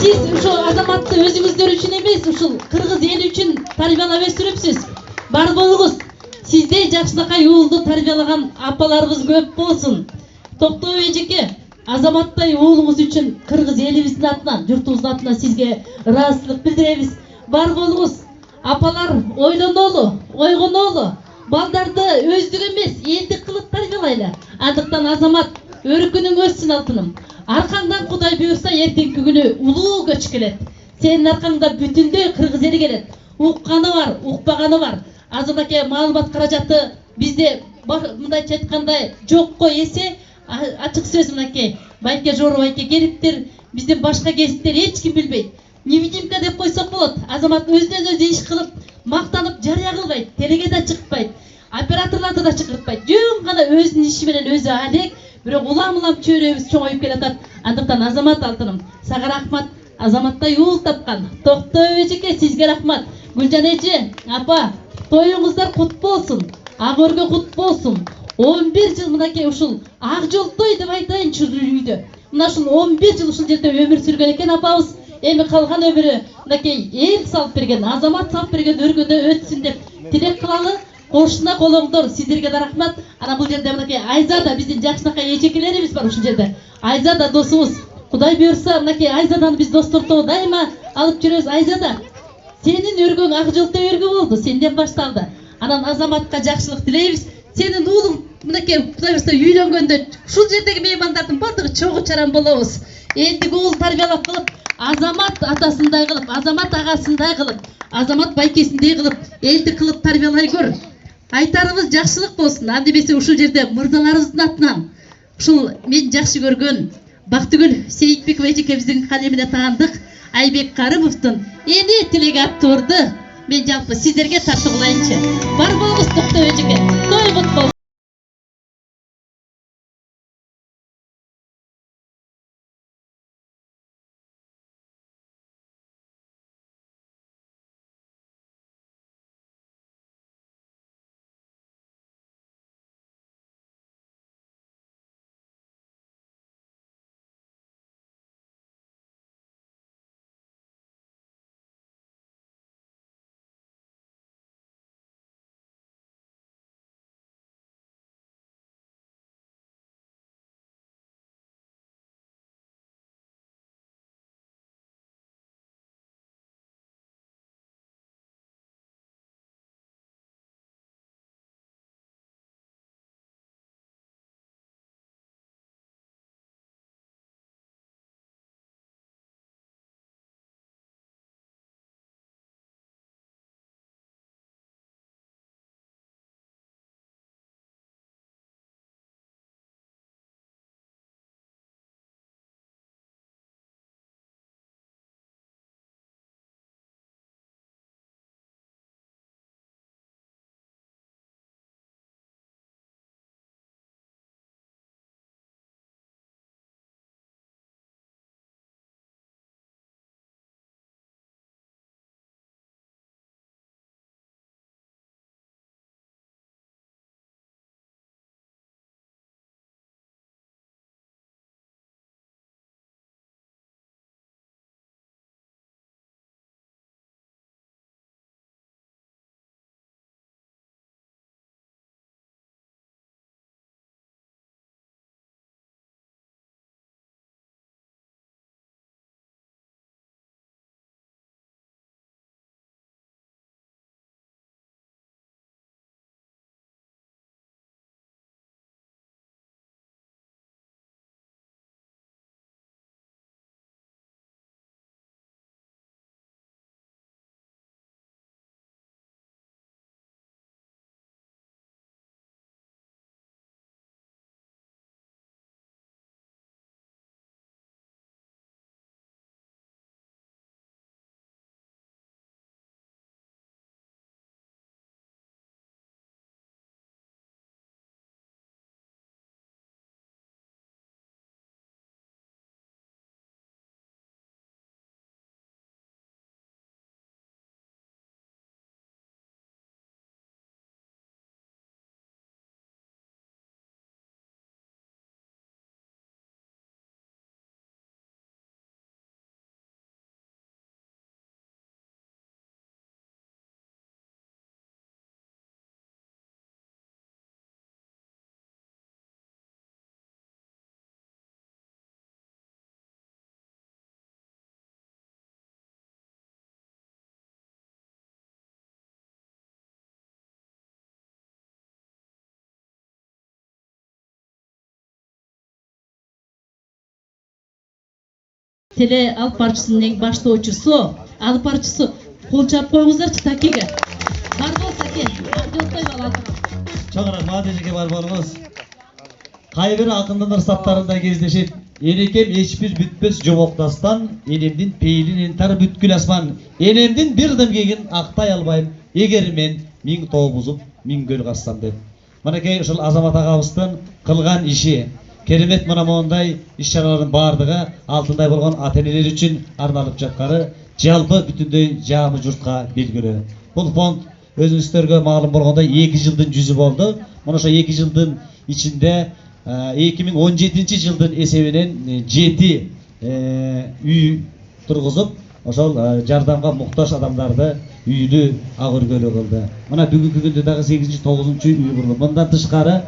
Сиз ушул азаматты өзүңүздөр үчүн эмес, ушул кыргыз эли үчүн тарбиялап өстүрүпсүз. Бар болуңуз. Сиздей жакшынакай уулду тарбиялаган апаларыбыз көп болсун. Токтобек эжеке, азаматтай уулуңуз үчүн кыргыз элибиздин атынан, журтубуздун атынан сизге ыраазычылык билдиребиз. Бар болуңуз. Апалар ойлонолу, ойгонолу. Балдарды өздүк эмес, элдик кылып тарбиялайлы. Андыктан азамат өркүнүң өссүн алтыным. Аркаңдан Кудай буйрса эртеңки күнү улуу көч келет. Сенин аркаңда бүтүндөй кыргыз эли келет. Укканы бар, укпаганы бар. Азыркы маалымат каражаты бизде мындайча айткандай жокко эсе, ачык сөз мынакей Байке Жору байке келиптир. Биздин башка кесиптер эч ким билбейт. Невидимка деп койсок болот. Азамат өздөн өзү иш кылып, мактанып жарыя кылбайт, телеге да чыкпайт, операторлорду да чакыртпайт. Жөн гана өзүнүн иши менен өзү алек, бирок улам-улам чөйрөбүз чоңоюп келатат. Андыктан азамат алтыным, сага рахмат. Азаматтай уул тапкан Токтобек эжеке, сизге рахмат. Гүлжан эже, апа, тоюңуздар кут болсун, ак өргө кут болсун. 11 жыл мынакей ушул ак жолтой деп айтайынчы үйдө. Мына ушул 11 жыл ушул жерде өмүр сүргөн экен апабыз. Эми калган өмүрү мынакей эл салып берген, азамат салып берген өргөдө өтсүн деп тилек кылалы. Кошуна колоңдор, сиздерге да рахмат. Ана бул жерде мынакей Айзада биздин жакшынакай эжекелерибиз бар ушул жерде. Айзада досубуз. Кудай буйрса мынакей Айзаданы биз достор тобу дайыма алып жүрөбүз. Айзада, сенин өргөң ак жолтой өргө болду, сенден башталды. Анан азаматка жакшылык тилейбиз. Сенин уулуң мынакей Кудай буйрса үйлөнгөндө ушул жердеги меймандардын баардыгы чогуу чаран болобуз. Элдик уул тарбиялап кылып, азамат атасындай кылып, азамат агасындай кылып, азамат байкесиндей кылып, элди кылып тарбиялай көр. Айтарыбыз жакшылык болсун. Анда эмесе ушул жерде мырзаларыбыздын атынан ушул мен жакшы көргөн Бактыгүл Сейитбекова эжекебиздин калемине таандык Айбек Карымовдун эне тилеги аттуурду мен жалпы сиздерге тартып кылайынчы. Бар болуңуз Токтобек эжеке. Той кут болсун. теле алып барчысынын эң баштоочусу, алып барчысы. Кол чап коюңуздарчы Такеге. Бар бол Таке. Жоктой бала. Чоң рахмат эжеке бар болуңуз. Кайбир акындын ырсаттарында кездешет. Энекем эчбир бүтпөс жомоктастан, энемдин пейлин энтар бүткүл асман. Энемдин бир дым кегин актай албайм, эгер мен миң тоо бузуп, миң көл кассам деп. Мынакей ушул Азамат агабыздын кылган иши, керемет мына мондай иш-чаралардын бардыгы алтындай болгон ата-энелер үчүн арналып жатканы жалпы бүтүндөй жаамы журтка белгилүү. Бул фонд өзүңүздөргө маалым болгондой 2 жылдын жүзү болду. Мына ошо 2 жылдын ичинде 2017 жылдын эсебинен 7 үй тургузуп, ошол жардамга муктаж адамдарды үйлүү ак өргөлүү кылды. Мына бүгүнкү күндө дагы 8-9 үй курулду. Мындан тышкары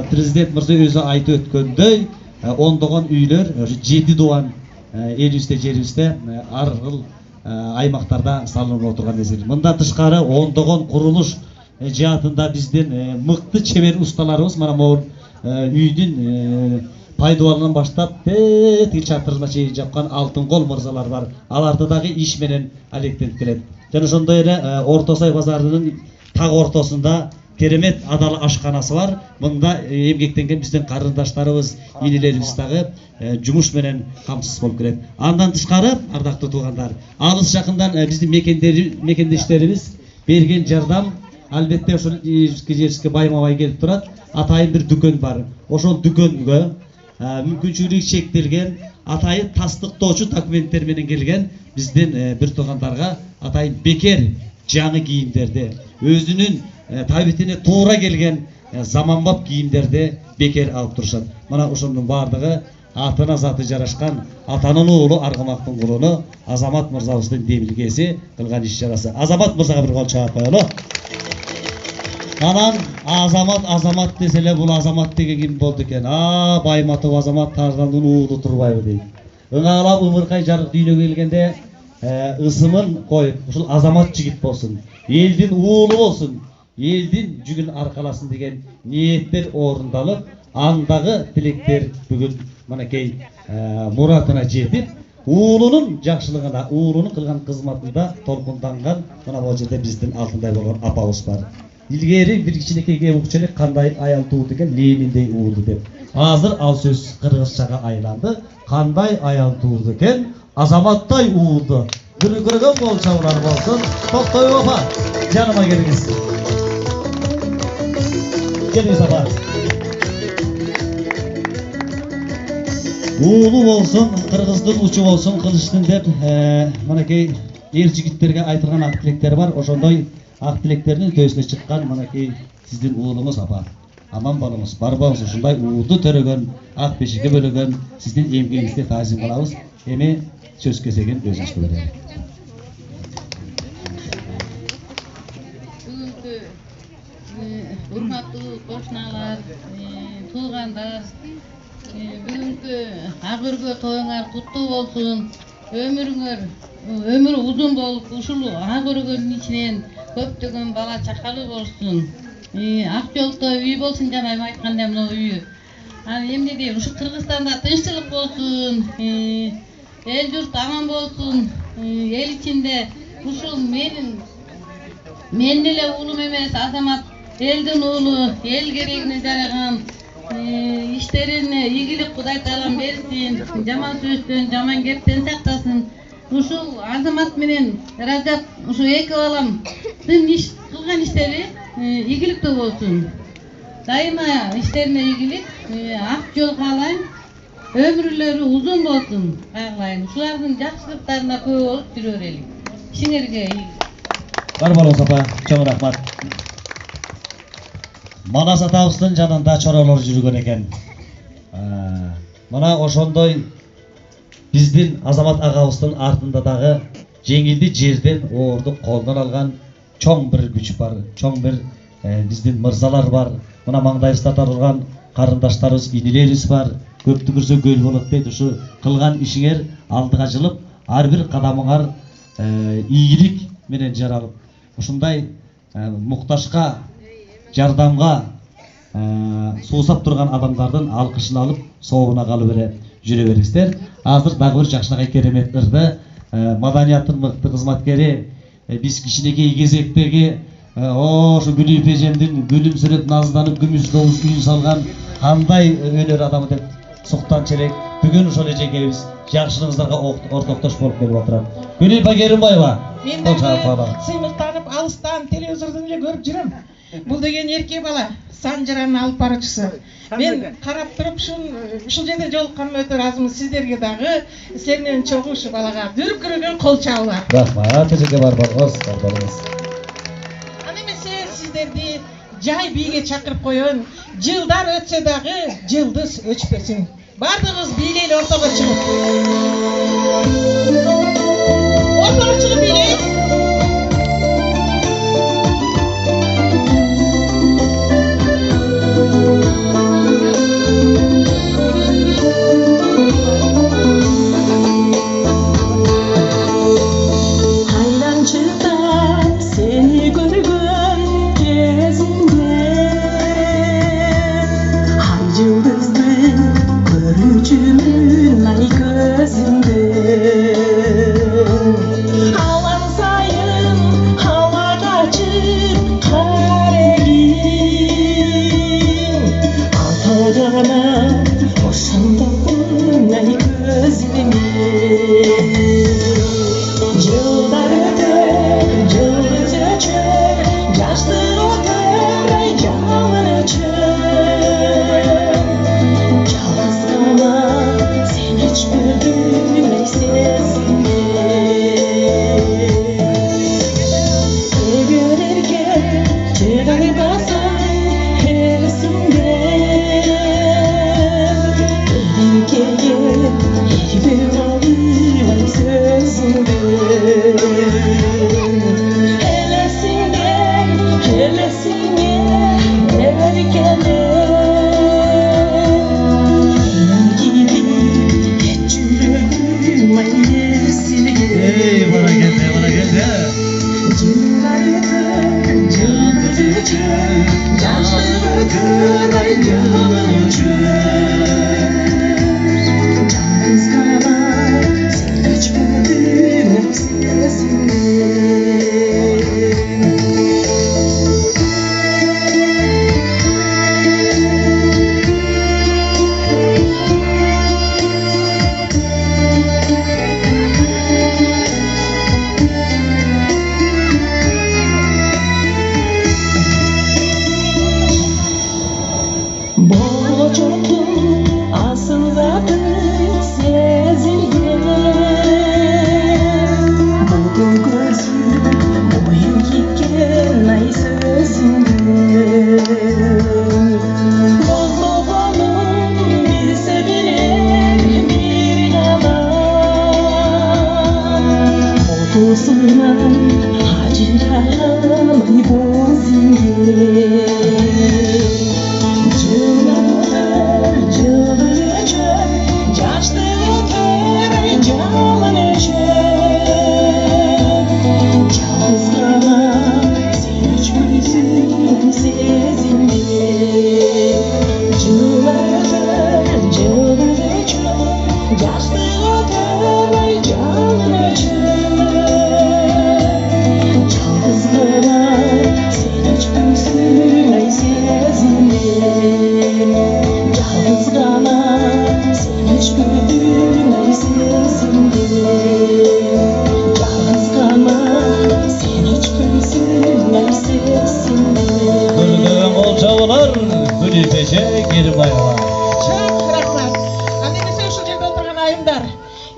президент мырза өзү айтып өткөндөй, ондогон үйлөр ошо 7 дуан элибизде жерибизде ар кыл аймактарда салынып отурган нерсе. Мындан тышкары ондогон курулуш жаатында биздин мыкты чебер усталарыбыз мына могу үйдүн пайдубалынан баштап тил чатырына чейин жапкан алтын кол мырзалар бар. Аларды дагы иш менен алектенип келет. Жана ошондой эле Орто Сай базарынын так ортосунда керемет адал ашканасы бар. Мында эмгектенген биздин карындаштарыбыз, инелерибиз дагы жумуш менен камсыз болуп келет. Андан тышкары, ардактуу туугандар, алыс жакындан биздин мекендештерибиз берген жардам албетте ошол жерибизге байма-бай келип турат. Атайын бир дүкөн бар. Ошол дүкөнгө мүмкүнчүлүгү чектелген, атайын тастыктоочу документтер менен келген биздин бир туугандарга атайын бекер жаңы кийимдерди, өзүнүн табитине туура келген заманбап кийимдерди бекер алып турушат. Мына ошонун бардыгы атына заты жарашкан атанын уулу Аргамактын кулуну Азамат мырзабыздын демилгеси кылган иш-чарасы. Азамат мырзага бир кол чаап коелу. Анан Азамат деселе бул Азамат деген ким болду экен? Байматов Азамат Тарзандын уулу турбайбы дейт. Ыңаалап ымыркай жарык дүйнөгө келгенде ысымын коюп, ушул Азамат жигит болсун, элдин уулу болсун, элдин жүгүн аркаласын деген ниеттер орундалып, андагы тилектер бүгүн мынакей муратына жетип, уулунун жакшылыгына, уулунун кылган кызматында толкунданган мына бул жерде биздин алтындай болгон апабыз бар. Илгери бир кичинекей кемукчелик кандай аял туулду экен, Лениндей уулду деп. Азыр ал сөз кыргызчага айланды. Кандай аял туулду экен, Азаматтай уулду. Бүргөргөн кол чабуулар болсун. Токтой апа, жаныма келиңиз. Келиңиз апа. Уулу болсун, кыргыздын учу болсун, кылыштын деп, мынакей эр жигиттерге айтылган ак тилектер бар. Ошондой ак тилектердин төсүнө чыккан мынакей сиздин уулуңуз апа. Аман болуңуз, бар болуңуз. Ушундай уулду төрөгөн, ак бешикке бөлөгөн сиздин эмгегиңизге таазим кылабыз. Эми сөз кезегин өзүңүзгө берели. Бүгүнкү урматтуу кошуналар, туугандар, бүгүнкү ак өргө тоюңар куттуу болсун. Өмүр узун болуп, ушул ак өргөнүн ичинен көптөгөн бала чакалуу болсун. Ак жолто үй болсун жанайым айтканда мына үйү. Анан эмне дейм, ушу Кыргызстанда тынччылык болсун, эл журт аман болсун, эл ичинде ушул мен эле уулум эмес, Азамат элдин уулу, эл керегине жараган, иштерине ийгилик Кудай Таалам берсин, жаман сөздөн, жаман кептен сактасын. Ушул Азамат менен Ражат, ушу эки баламдын иш кылган иштери ийгиликтүү болсун. Дайыма иштерине ийгилик, ак жол каалайм, өмүрлөрү узун болсун каалайм. Ушулардын жакшылыктарына көп болуп жүрө берели. Ишиңерге бар болуңуз апа, чоң рахмат. Манас атабыздын жанында чоролор жүргөн экен. Мына ошондой биздин Азамат агабыздын артында дагы жеңилди жерден оорду колдон алган чоң бир күч бар, чоң бир биздин мырзалар бар. Мына маңдайыбызда турган карындаштарыбыз, инелерибиз бар. Көп түкүрсө көл болот дейт. Ушу кылган ишиңер алдыга жылып, ар бир кадамыңар ийгилик менен жаралып, ушундай муктажга, жардамга суусап турган адамдардын алкышын алып, сообуна калып эле. жүрө бериңиздер. Азыр дагы бир жакшынакай керемет ырды маданияттын мыкты кызматкери, биз кичинекей кезектеги ошо Гүлүп эжемдин күлүмсүрөп назданып күмүш добуш үйүн салган кандай өнөр адамы деп суктан челек бүгүн ошол эжекебиз жакшылыгыңыздарга ортоктош болуп келип отурат. Гүлүп Керимбаева. Мен дагы сыймыктанып алыстан телевизордон эле көрүп жүрөм. Бул деген эрке бала, Санжаранын алып баруучусу. Мен карап туруп ушул жерде жолукканыма өтө ыраазымын. Сиздерге дагы сенен чогуу ушу балага дүркүрөгөн кол чабуулар. Рахмат, эжеке барбарыңыз. Аны эмесе сиздерди жай бийге чакырып коеюн. Жылдар өтсө дагы жылдыз өчпөсүн. Бардыгыбыз бийлейли ортого чыгып. Ортого чыгып бийлейли.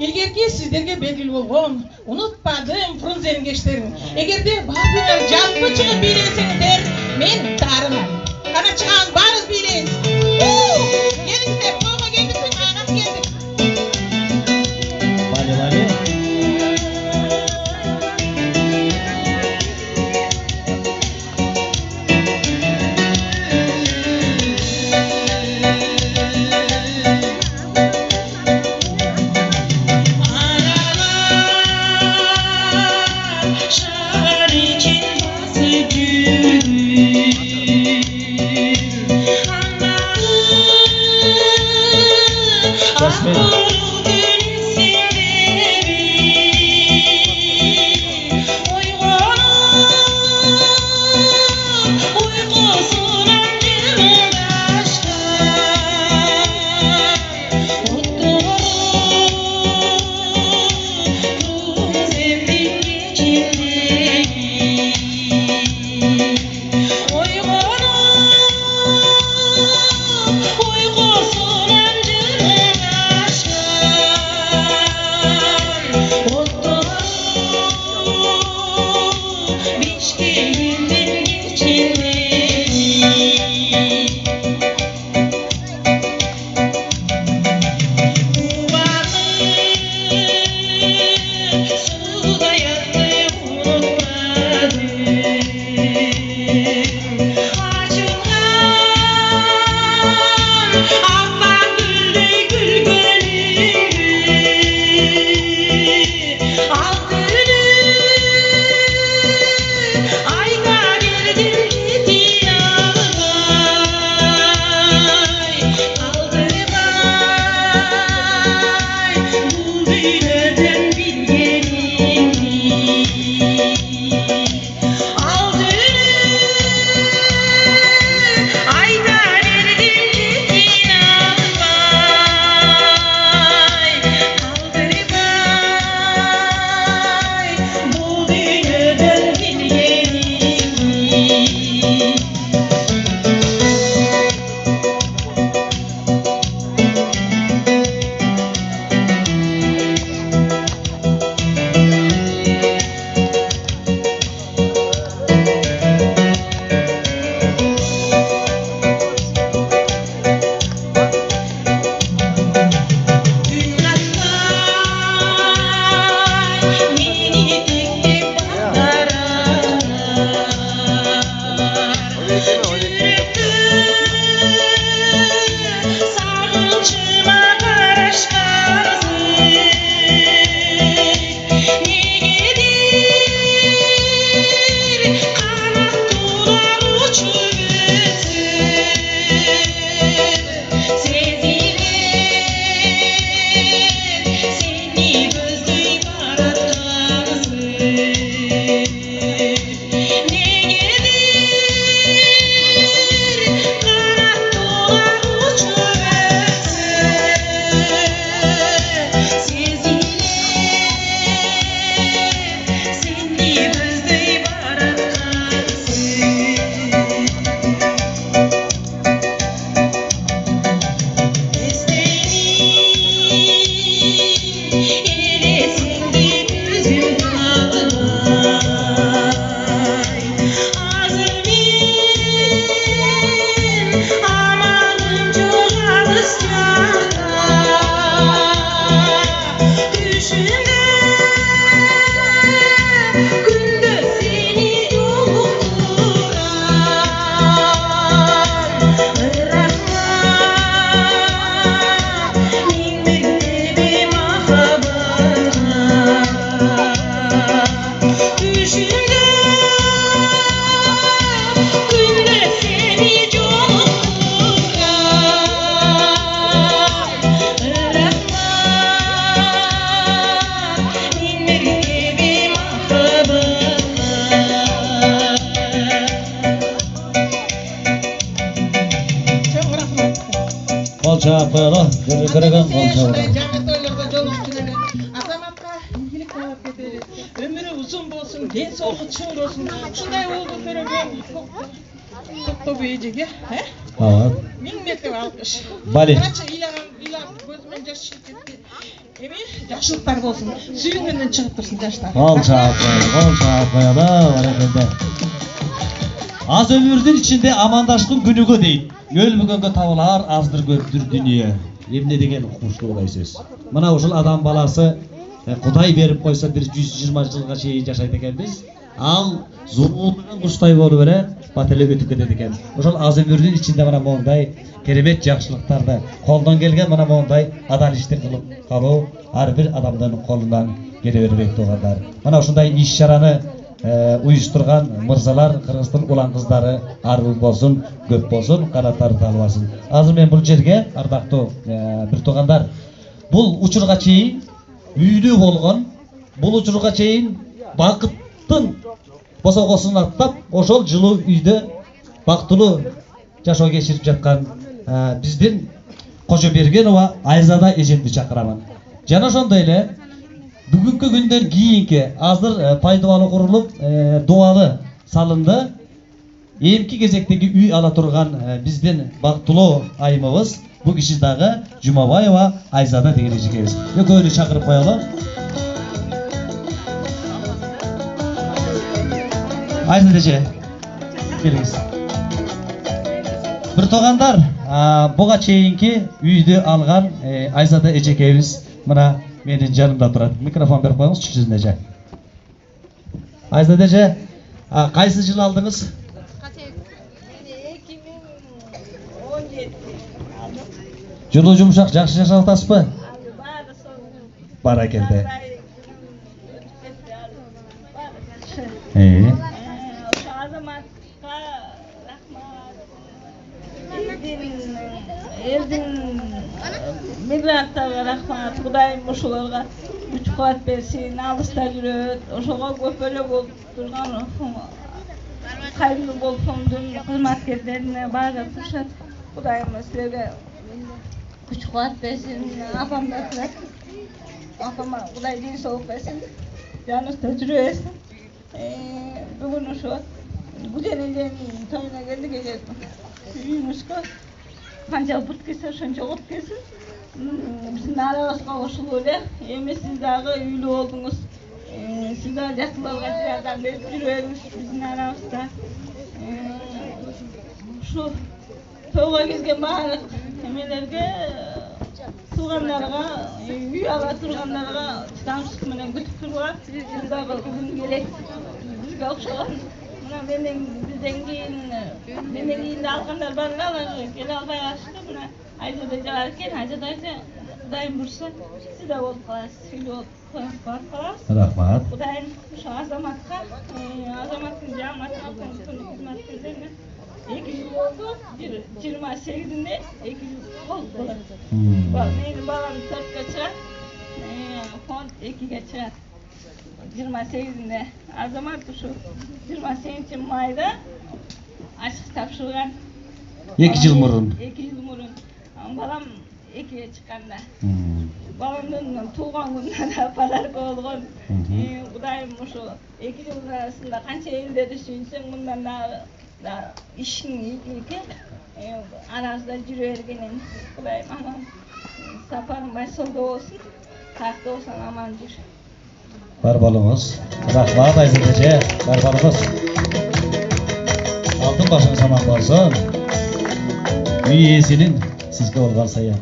Илгерки сиздерге белгилүү болгон, унутпадым Фрунзенин кечтерин. Эгерде бардыгыңар жалпы чыгып бийлесеңиздер, мен таарыман. Кана чыгабыз, баарыбыз бийлейбиз. Келиңиздер, тойго келдик, ага келдик. Вали. Кол чаап коелу. Көрөгөн кол чаап. жаңа тойлордо жолугуп жүрөлү. Азаматка ийгилик талап кетели. Өмүрү узун болсун, ден соолугу чың болсун. Ушундай уулду көрөгөн токтогу эжеге, миң мертебе алкыш. Бали. Канча ыйлап көзүмөн жаш чыгып кетти. Эми жакшылыктар болсун. Сүйүнгөндөн чыгып турсун жаштар. Кол чаап коелу. Баракелде. Аз өмүрдүн ичинде амандашкан күнүгө дейт. Өлмөгөнгө табылар аздыр көптүр дүние. Эмне деген укмуштуу Кудай сөз. Мына ушул адам баласы Кудай берип койсо бир 120 жылга чейин жашайт экенбиз. Ал зулум менен куштай болуп эле бателеп өтүп кетет экен. Ошол аз өмүрдүн ичинде мына мондай керемет жакшылыктарды, колдон келген мына мондай адал ишти кылып калуу ар бир адамдын колунан келе бербейт туугандар. Мына ушундай иш чараны уюштурган мырзалар, Кыргыздын улан кыздары арбыл болсун, көп болсун, канаттары талбасын. Азыр мен бул жерге ардактуу бир туугандар, бул учурга чейин үйдүү болгон, бул учурга чейин бакыттын босогосун аттап, ошол жылуу үйдө бактылуу жашоо кечирип жаткан биздин Кожобергенова Айзада эжемди чакырамын. Жана ошондой эле бүгүнкү күндөн кийинки азыр пайдалануу курулуп, дуалы салынды. Эмки кезектеги үй ала турган биздин бактылуу айымыбыз, бу киши дагы Жумабаева Айзада деген эжекебиз. Экөөнү чакырып коелу. Айзада эже, келиңиз. Бир туугандар, буга чейинки үйдү алган Айзада эжекебиз мына менин жанымда турат. Микрофон берип коюңузчу сиздин эже. Айзада эже, кайсы жыл алдыңыз? 2017. Жылуу жумшак жакшы жашап атасызбы? Баракелде. Азаматка рахмат. Элдин мигранттарга рахмат. Кудайым ошолорго күч кубат берсин, алыста жүрөт. Ошого көп эле болуп турган кайрылуу болуп фондун кызматкерлерине баары турушат. Кудайым силерге күч кубат берсин. Апам да турат. Апама Кудай ден соолук берсин. Жаныбызда жүрө берсин. Бүгүн ошо Гүзелдин тоюна келдик эже. Үйүбүзгө канча бут келсе ошончо от келсин. Биздин арабызга кошулуп эле. Эми сиз дагы үйлүү болдуңуз. Сиз дагы жакшыларга жардам берип жүрөңүз биздин арабызда. Ушу тойго келген баардык эмелерге, туугандарга, үй ала тургандарга чыдамчылык менен күтүп турган. Сиз дагы бүгүн келет бизге окшогон. Мына бизден кийин алгандар бар эле, келе албай калышты. Мына Айзада жагар экен, Айзада эже Кудайым бурса, сиз да болуп каласыз, үйлүү болуп барып каласыз. Рахмат. Кудайым ошо азаматка, азаматтын жамаатына кызматкерлерине 2 жыл болду. 28-inde 2 жыл болду. Менин балам 4-кө чыгат, фонд 2-ге чыгат. 28-inde азамат ушу 28-майда ачык тапшырган. 2 жыл мурун. 2 жыл мурун. Балам 2-ге чыкканда. Баламдын туулган күнүнө да подарка болгон. Кудайым ошо 2 жылдын арасында канча элдерди сүйүнсөң, мындан да ишиң ийгиликке арабызда жүрө бергенин Кудайым аман сапарың байсалдуу болсун, тактуу болсоң аман жүр. Бар болуңуз. Рахмат Айзада эже, бар болуңуз. Алтын башыңыз аман болсун. Үй ээсинин сизге болгон сая.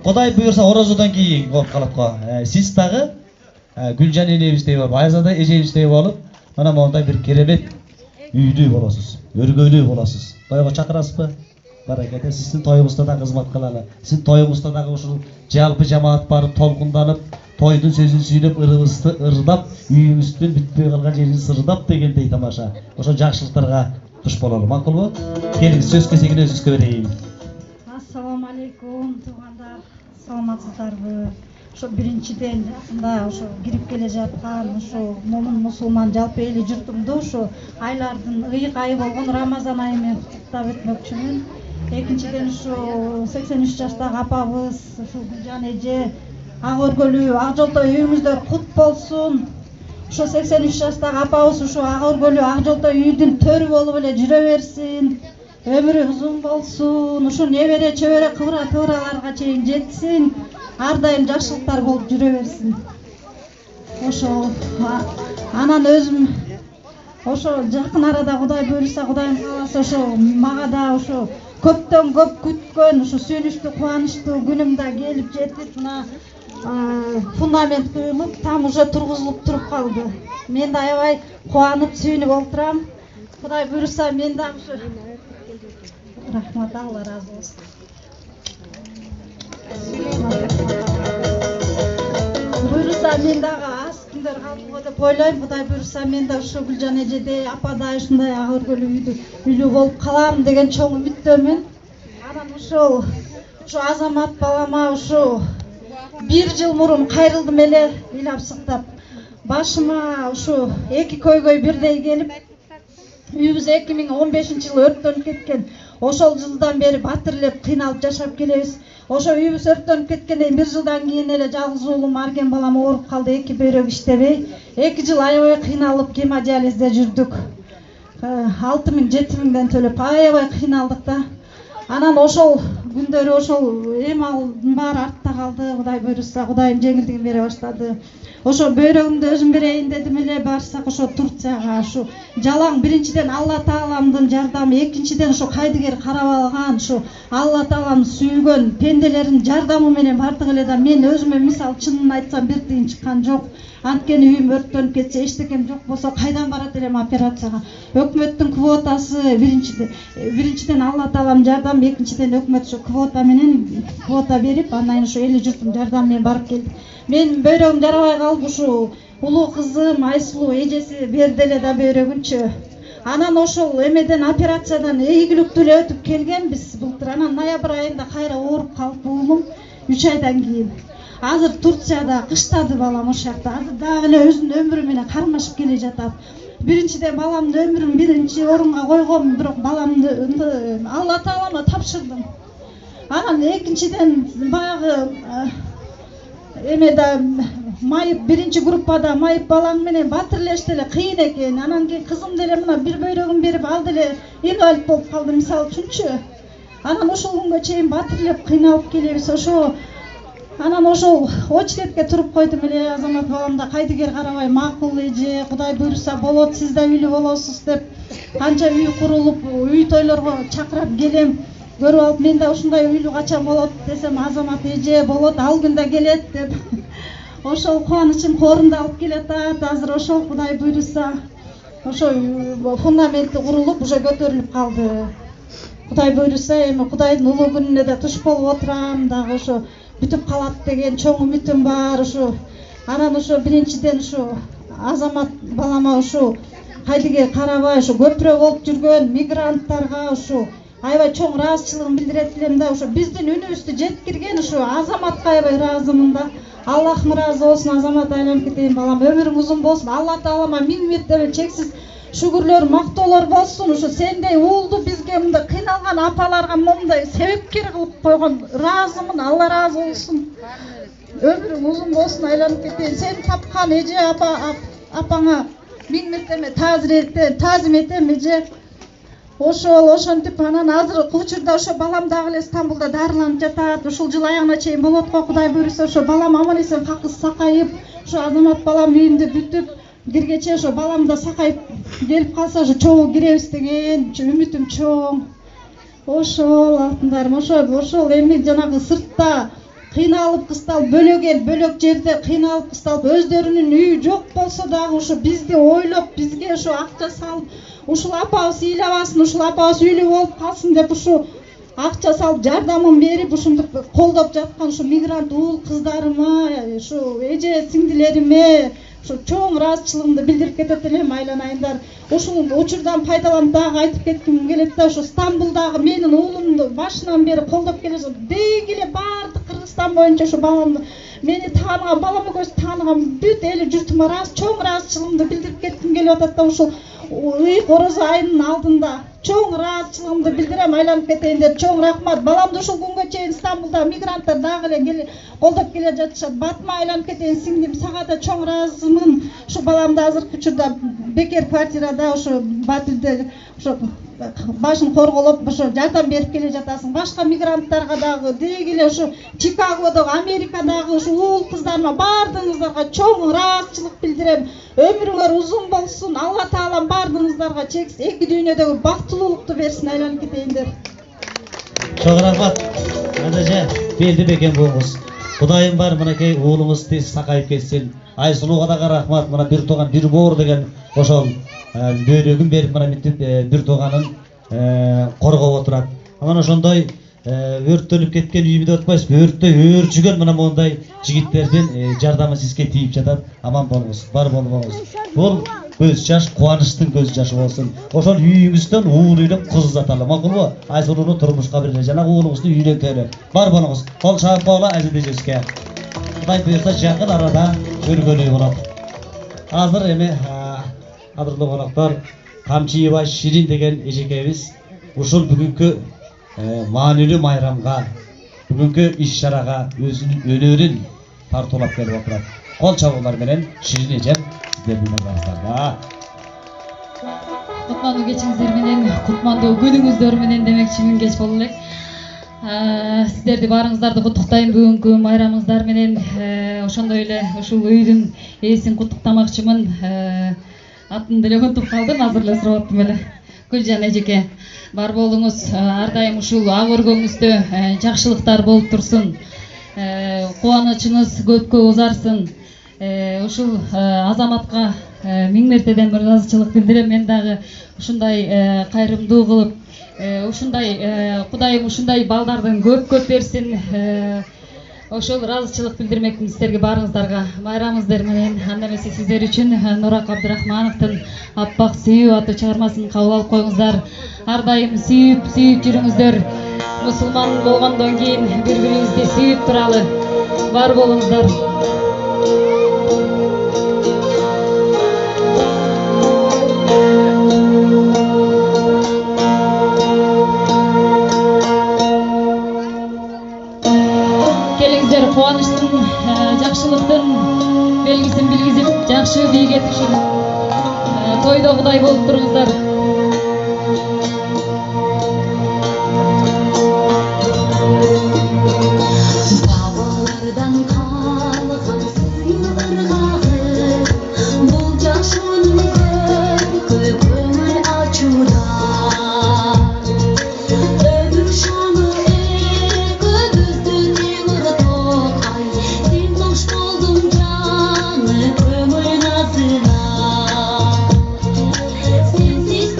Кудай буйрса орозодон кийин болуп калат го. Сиз дагы Гүлжан энебиздей болуп, Айзада эжебиздей болуп, мына мондай бир керемет үйдүү болосуз, өргөлүү болосуз. Тойго чакырасызбы? Баракелде, сиздин тоюңузда да кызмат кылалы. Сиздин тоюңузда дагы ушул жалпы жамаат барып толкунданып, тойдун сөзүн сүйлөп, ырыбызды ырдап, үйүңүздүн бүтпөй калган жерин сырдап дегендей тамаша. Ошо жакшылыктарга туш бололу, макулбу? Келиңиз, сөз кезегин өзүңүзгө берейин. Ассаламу алейкум, туугандар. Саламатсыздарбы? Ошо биринчиден мында ошо кирип келе жаткан ошо момун мусулман жалпы эли журтумду ошо айлардын ыйык айы болгон Рамазан айы менен куттуктап өтмөкчүмүн. экинчиден ушу 83 жаштагы апабыз ушу Гүлжан эже ак өргөлүү ак жолтой үйүңүздөр кут болсун. Ушу 83 жаштагы апабыз ушу ак өргөлүү ак жолтой үйдүн төрү болуп эле жүрө берсин. Өмүрү узун болсун. Ушу небере чөбөрө кыбыра-кыбыраларга чейин жетсин. Ар дайым жакшылыктар болуп жүрө берсин. Ошо анан өзүм ошо жакын арада Кудай буйруса, Кудайым кааласа ошо мага да ошо көптөн көп күткөн ушу сүйүнүчтүү, кубанычтуу күнүм да келип жетип, мына фундамент куюлуп, там уже тургузулуп туруп калды. Мен да аябай кубанып, сүйүнүп олтурам. Кудай буйруса мен да ушу рахмат, Алла ыраазы болсун. Буйруса мен дагы аз күндөр калдым деп ойлойм. Кудай буйруса мен да ушу Гүлжан эжедей, ападай ушундай ак өргөлүү үйлүү болуп калам деген чоң үмүттөмүн. Анан ошол Азамат балама ушу 1 жыл мурун кайрылдым эле, ыйлап сыктап. Башыма ушу 2 көйгөй бирдей келип, үйүбүз 2015-жылы өрттөнүп кеткен. Ошол жылдан бери батирлеп кыйналып жашап келебиз. Ошо үйүбүз өрттөнүп кеткенден 1 жылдан кийин эле жалгыз уулум Арген балам ооруп калды, 2 бөйрөк иштебей. 2 жыл аябай кыйналып гемодиализде жүрдүк. 6.000-7.000ден төлөп аябай кыйналдык да. Анан ошол күндөрү ошол эм алдын баары артта калды. Кудай буйруса, Кудайым жеңилдигин бере баштады. Ошо бөйрөгүмдү өзүм берейин дедим эле, барсак ошо Турцияга. Ушу жалаң биринчиден Алла Тааламдын жардамы, экинчиден ошо кайдыгер карап алган, ушу Алла Таалам сүйгөн пенделердин жардамы менен бардык эле да. Мен өзүмө мисал чынын айтсам бир тыйын чыккан жок. Анткени үйүм өрттөнүп кетсе, эчтекем жок болсо кайдан барат элем операцияга? Өкмөттүн квотасы биринчиден Алла Таалам жардам, экинчиден өкмөт ошо квота менен квота берип, андан ошо эли журттун жардамы менен барып келдик. Мен бөйрөгүм жарабай калып, ушу улуу кызым Айсулуу эжеси берди эле да бөйрөгүнчү. Анан ошол эмеден операциядан ийгиликтүү эле өтүп келгенбиз былтыр. Анан ноябрь айында кайра ооруп калып уулум 3 айдан кийин. Азыр Турцияда кыштады балам ошол жакта. Азыр дагы эле өзүнүн өмүрү менен кармашып келе жатат. Биринчиден баламдын өмүрүн биринчи орунга койгом, бирок баламды Алла Таалама тапшырдым. Анан экинчиден баягы эмеде майып биринчи группада майып балаң менен батирлешти эле кыйын экен. Анан кийин кызым деле мына бир бөйрөгүн берип алды эле инвалид болуп калды мисалы үчүнчү. Анан ошол күнгө чейин батирлеп кыйналып келебиз. Ошо анан ошол очередке туруп койдум эле. Азамат балам да кайдыгер карабай, макул эже, Кудай буйруса болот, сиз да үйлүү болосуз деп канча үй курулуп, үй тойлорго чакырып келем. Көрүп алып, мен да ушундай үйлүү качан болот десем, Азамат эже болот, ал күндө келет деп. Ошол кубанычым орундалып келатат. Азыр ошол Кудай буйруса ошо фундаменти курулуп, уже көтөрүлүп калды. Кудай буйруса эми Кудайдын улуу күнүнө да туш болуп отурам, дагы ошо бүтүп калат деген чоң үмүтүм бар. Ошо анан ошо биринчиден ошо Азамат балама ошо кайдыгер карабай, ошо көпүрө болуп жүргөн мигранттарга ошо аябай чоң ыраазычылыгын билдирет элем да. Ошо биздин үнүбүздү жеткирген ошо Азаматка аябай ыраазымын да. Аллахым ыраазы болсун. Азамат айланып кетейин балам, өмүрүң узун болсун. Алла Таалама миң мертебе чексиз шүгүрлөр, мактоолор болсун. Ошо сендей уулду бизге мындай кыйналган апаларга мындай себепкер кылып койгон ыраазымын. Алла ыраазы болсун. Өмүрүң узун болсун, айланып кетейин. Сени тапкан эже апаңа миң мертебе таазим этем эже. Ошентип анан азыр учурда ошо балам дагы эле Стамбулда дарыланып жатат. Ушул жыл аягына чейин болот го, Кудай буйруса. Ошо балам аман эсен какыз сакайып, ошо Азамат балам үйүмдү бүтүп киргече ошо балам да сакайып келип калса ошо чогуу киребиз деген үмүтүм чоң. Ошол алтындарым, ошол эми жанагы сыртта кыйналып кысталып, бөлөк жерде кыйналып кысталып, өздөрүнүн үйү жок болсо дагы ошо бизди ойлоп, бизге ошо акча салып, ушул апабыз ыйлабасын, ушул апабыз үйлүү болуп калсын деп ушу акча салып, жардамын берип, ушундук колдоп жаткан ушу мигрант уул кыздарыма, ушу эже сиңдилериме ушу чоң ыраазычылыгымды билдирип кетет элем, айланайындар. Ушул учурдан пайдаланып дагы айтып кетким келет да, ошо Стамбулдагы менин уулумду башынан бери колдоп келесиз. Дейги эле баардык Кыргызстан боюнча ошо баламды мени тааныган, балама көз тааныган бүт эли журтума чоң ыраазычылыгымды билдирип кетким келип атат да. Ушул үй корозо айынын алдында чоң ыраазычылыгымды билдирем. Айланып кетейин деп чоң рахмат. Баламды ушул күнгө чейин Стамбулда мигранттар дагы эле колдоп келе жатышат. Батыма айланып кетейин сиңдим, сага да чоң ыраазымын. Ушу баламды азыркы учурда бекер квартирада ушу Батилде ушу башын корголоп ошо жардам берип келе жатасың. Башка мигранттарга дагы деги эле ушу Чикагодогу, Америкадагы ушу уул кыздарыма баардыгыңыздарга чоң ыраазычылык билдирем. Өмүрүңөр узун болсун. Алла Таалам баардыгыңыздарга чексиз эки дүйнөдөгү бактылуулукту берсин. Айланып кетейиндер. Чоң рахмат. Анажа белди бекен болуңуз. Кудайым бар, мынакей уулуңуз тез сакайып кетсин. Айсулууга дагы рахмат. Мына бир тууган бир боор деген ошол бөйрөгүн берип мына мынтип бир тууганын коргоп отурат. Анан ошондой өрттөнүп кеткен үйүмдө деп атпайсызбы? Өрттөй өөрчүгөн мына мондай жигиттердин жардамы сизге тийип жатат. Аман болуңуз, бар болуңуз. Бул көз жаш кубанычтын көз жашы болсун. Ошол үйүңүздөн уул үйлөп кыз узаталы. Макулбу? Айсулууну турмушка берели, жана уулуңузду үйлөнтөлү. Бар болуңуз. Кол чаап койгула азиздежибизге. Кудай буйрса жакын арада көргөнү болот. Азыр эми кадырлуу коноктор, Камчиева Ширин деген эжекебиз ушул бүгүнкү маанилүү майрамга, бүгүнкү иш-чарага өзүнүн өнөрүн тартуулап келип отурат. Кол чабуулар менен Ширин эжем сиздердин назарыңыздарда. Кутмандуу кечиңиздер менен, кутмандуу күнүңүздөр менен демекчимин, кеч боло элек. Сиздерди баарыңыздарды куттуктайм бүгүнкү майрамыңыздар менен. Ошондой эле ушул үйдүн ээсин куттуктамакчымын. Атын деле унутуп калдым, азыр эле сурап эле. Гүлжан эжеке, бар болуңуз, ар дайым ушул ак өргөңүздө жакшылыктар болуп турсун. Кубанычыңыз көпкө узарсын. Ушул Азаматка миң мертеден бир ыраазычылык билдирем. Мен дагы ушундай кайрымдуу кылып, ушундай Кудайым ушундай балдардын көп берсин. Ошол ыраазычылык билдирмекмин сиздерге баарыңыздарга. Майрамыңыздар менен анда эмесе сиздер үчүн Нурак Абдырахмановдун Аппак сүйүү аттуу чыгармасын кабыл алып коюңуздар. Ар дайым сүйүп жүрүңүздөр. Мусулман болгондон кийин бири-бирибизди сүйүп туралы. Бар болуңуздар. Кубанычтын, жакшылыктын белгисин билгизип, жакшы бийге түшүп, тойдо Кудай болуп туруңуздар. Бабалардан калган сыйлар кагы, бул жакшынын көркү көңүл ачууда. Sensiz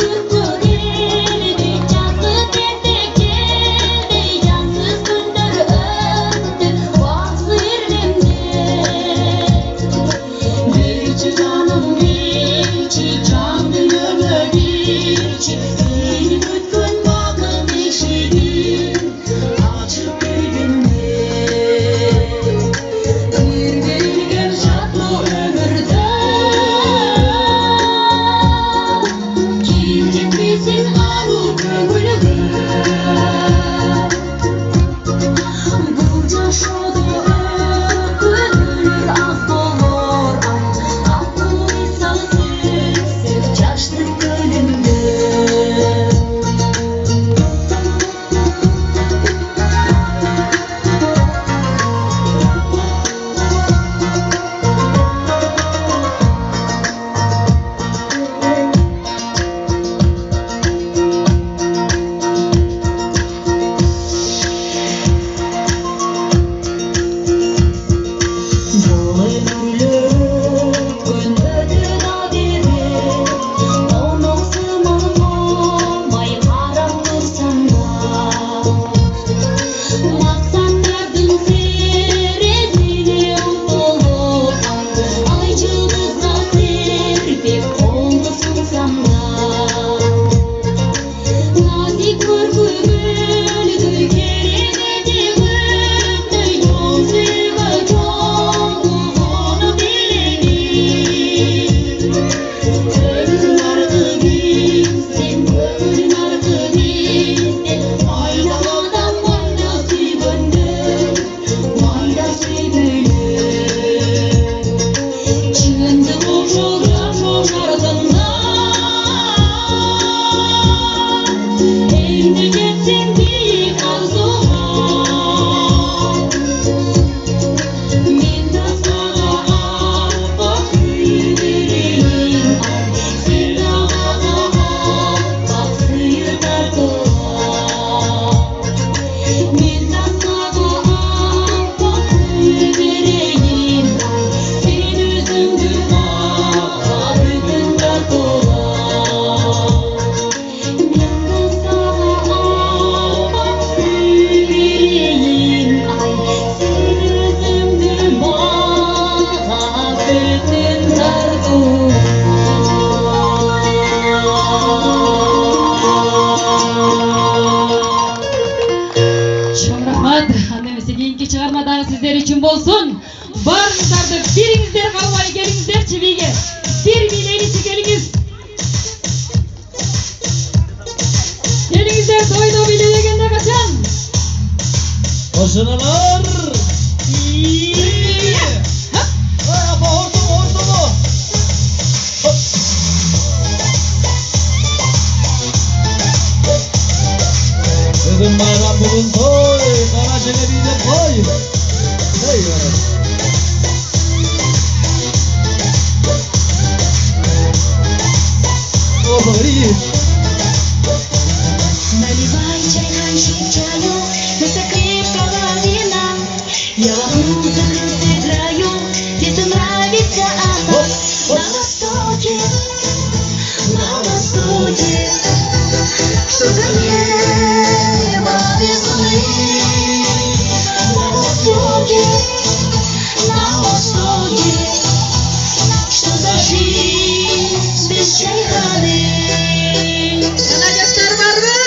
рахмат. Анда эмесе кийинки чыгарма дагы сиздер үчүн болсун. Баарыңыздарды бириңиздер калбай келиңиздерчи биге. Бир билеричи келиңиз. Келиңиздер тойду бийлегенде качан? Кошуналар. Bugün bayram, bugün toy, kara çelebiyle koy. Наливай чайничек чаю, высоким половинам. Я вокруг сыграю, где-то нравится она. На востоке, что за небо весны. На востоке, что за жизнь без чайханы. Надеждар барбы?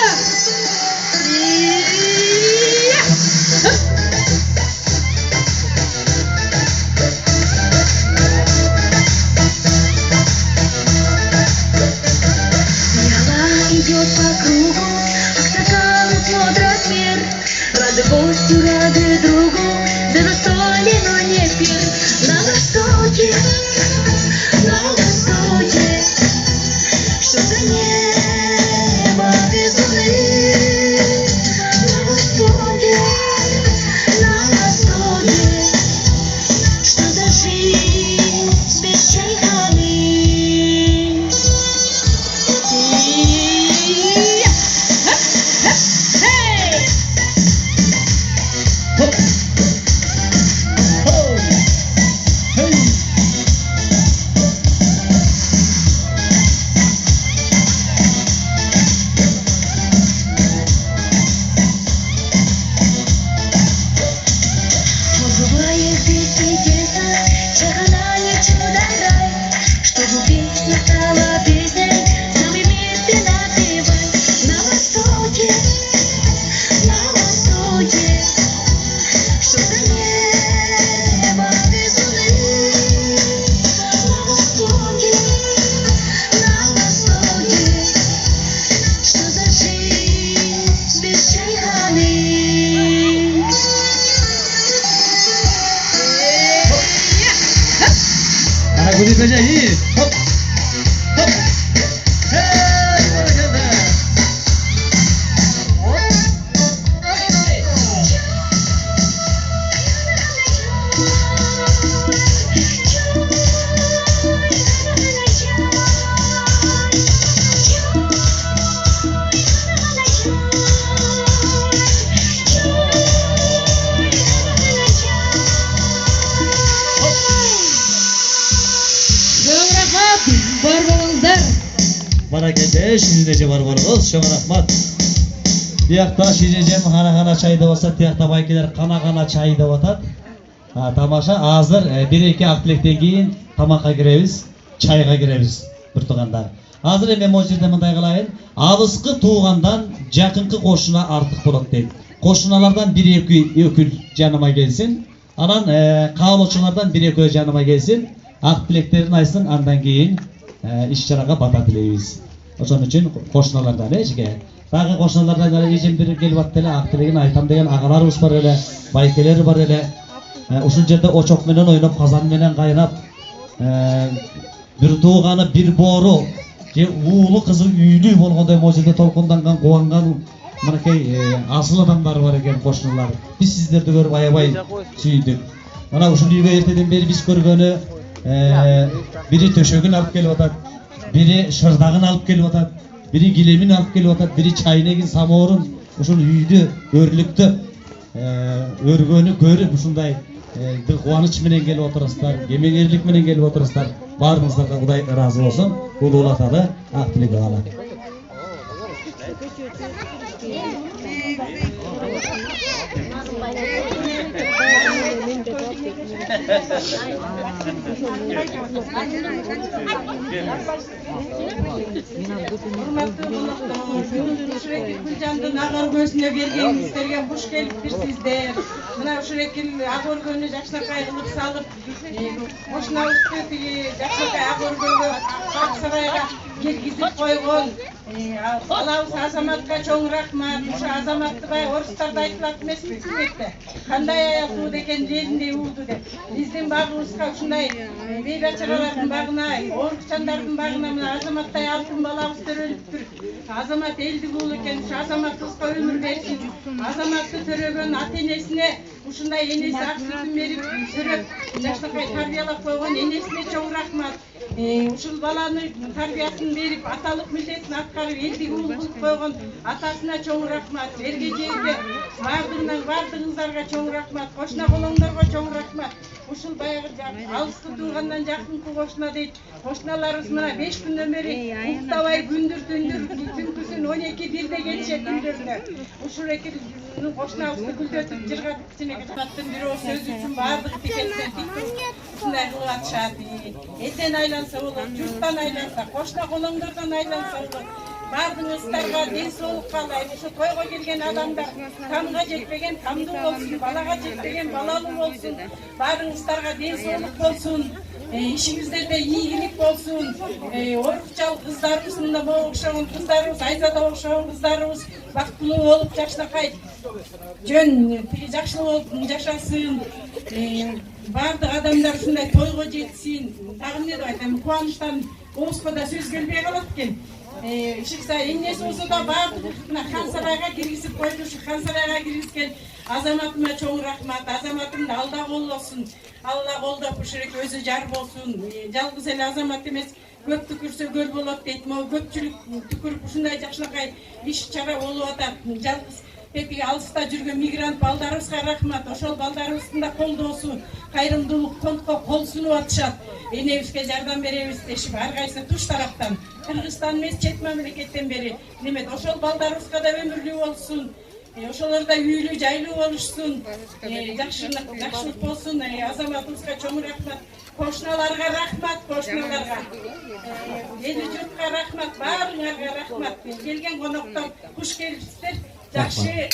Идет по кругу, как стаканы смотрят мир. Рады гостю, рады другу, за застолье, но не пир. На востоке, что за небо без луны. На востоке, что за жизнь без чайханы. Чтобы песня стала песней, самый вместе напевай. На востоке, что за небо без луны. На востоке, что за жизнь без чайханы. Agora veja aí. Бар болуңуздар. Barakete, şirinece var varınız, şöyle rahmat. Diyakta şirinecem hana çayda olsa, diyakta baykiler kana çayda otat. Tamaşa hazır, bir iki aktilekten keyin tamaqqa kiremiz, çayga kiremiz bir tuganda. Hazır men o жерде мындай кылайын. Алыскы туугандан жакынкы кошуна артык болот дейт. Кошуналардан бир эки өкүл жаныма келсин. Анан каалоочулардан бир экөө жаныма келсин. Ак тилектерин айтсын, андан кийин иш-чарага бата тилейбиз. Ошон үчүн кошуналардан эжге. Дагы кошуналардан эжем бир келип атты эле, ак тилегин айтам деген агаларыбыз бар эле, байкелер бар эле. Ушул жерде очок менен ойноп, казан менен кайнап, бир тууганы, бир боору, же уулу кызы үйлүү болгондой могу жерде толкунданган, кубанган мынакей асыл адамдар бар экен кошуналар. Биз сиздерди көрүп аябай сүйдүк. Мына ушул үйгө эртеден бери биз көргөнү бири төшөгүн алып келип атат, бири шырдагын алып келип атат, бири килемин алып келип атат, бири чайнегин, самоорун, ушул үйдү өрлүктү өргөнү көрүп ушундай бир кубаныч менен келип отурасыздар, кемеңгерлик менен келип отурасыздар. Баарыңыздарга Кудай ыраазы болсун. Улуулаталы ак тилек кылалы. Гүлжандын ак өргөсүнө бергениңиздерге куш келиптирсиздер. Мына ушурекил ак өргөнү жакшынакай кылып салып, кошунабызды тиги жакшынакай ак өргөнгө Ак сарайга киргизип койгон балабыз Азаматка чоң рахмат. Ушу Азаматты баягы орустарда айтылат эмеспи Тибетте. Кандай аят ууду экен жеринде ууду деп. Биздин багыбызга ушундай бейбачаралардын багына, оорукчандардын багына мына Азаматтай алтын балабыз төрөлүптүр. Азамат элдик уулу экен, ушу Азаматыбызга өмүр берсин. Азаматты төрөгөн ата энесине ушундай энеси ак сүтүн берип төрөп жакшынакай тарбиялап койгон энесине чоң рахмат. Ушул баланы тарбиясын берип аталык милдетин аткарып элдик уулу кылып койгон атасына чоң рахмат. Эрге жерге бардыгыңыздарга чоң рахмат. Кошуна колоңдорго чоң рахмат. Ушул баягы алыскы туугандан жакынкы кошуна дейт. Кошуналарыбыз мына 5 күндөн бери уктабай күндүр түндүр түнкүсүн 12-1де келишет үйлөрүнө. Ушул эки кошунабызды гүлдөтүп жыргатып кичинекей бирөө сөз үчүн баардык тикеттен тиктип ушундай кылып атышат. Этен айланса болот, журттан айланса, кошуна колоңдордон айланса болот. Бардыгыңыздарга ден соолук каалайм. Ушу тойго келген адамдар тамга жетпеген тамдуу болсун, балага жетпеген балалуу болсун. Баарыңыздарга ден соолук болсун. Ишиңиздерде ийгилик болсун. Орукчал кыздарыбыз, мында могу окшогон кыздарыбыз, Айзада окшогон кыздарыбыз бактылуу болуп жакшынакай жөн жакшылуу болуп жашасын. Бардык адамдар ушундай тойго жетсин. Дагы эмне деп айтам, кубанычтан оозго да сөз келбей калат экен. Ишикса эмнеси болсо да бардыгы мына хан сарайга киргизип койду. Ушу хан сарайга киргизген Азаматыма чоң рахмат. Азаматымды Алла колдосун. Алла колдоп ушурек өзү жар болсун. Жалгыз эле Азамат эмес, көп түкүрсө көл болот дейт. Могу көпчүлүк түкүрүп ушундай жакшынакай иш чара болуп атат. Жалгыз тепиги алыста жүргөн мигрант балдарыбызга рахмат. Ошол балдарыбыздын да колдоосу, кайрымдуулук фондко кол сунуп атышат. Энебизге жардам беребиз дешип ар кайсы туш тараптан, Кыргызстан эмес чет мамлекеттен бери немет. Ошол балдарыбызга да өмүрлүү болсун. Ошолор да үйлүү, жайлуу болушсун. Жакшылык болсун. Азаматыбызга чоң рахмат. Кошуналарга рахмат, кошуналарга. Эли журтка рахмат, баарыңарга рахмат. Келген коноктор куш келипсиздер. Жакшы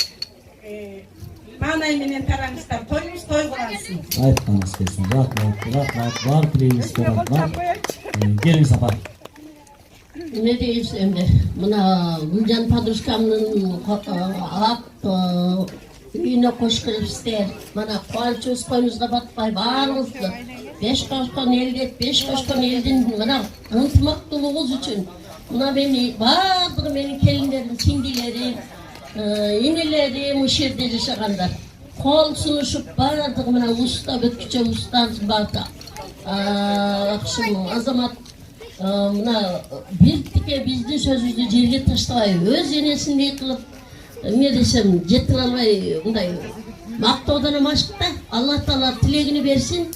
маанай менен тараңыздар. Тоюбуз той кылынсын. Айтканыңыз келсин. Рахмат. Бар тилегиңизге рахмат. Келиңиз апа. Не дейбиз эмне? Мына Гүлжан подружкамдын ак үйүнө кош келипсиздер. Мана кубанычыбыз коюңузга батпай баарыңызды 5 кошкон элге 5 кошкон элдин мына ынтымактуулугуңуз үчүн мына мени баардыгы менин келиндерим, сиңдилерим, инелерим ушул жерде жашагандар. Кол сунушуп баардыгы мына уста бүткүчө устабыз барда. Азамат мына биртике биздин сөзүбүздү жерге таштабай өз энесиндей кылып эмне десем жете албай мындай мактоодон амашык да. Алла таала тилегини берсин.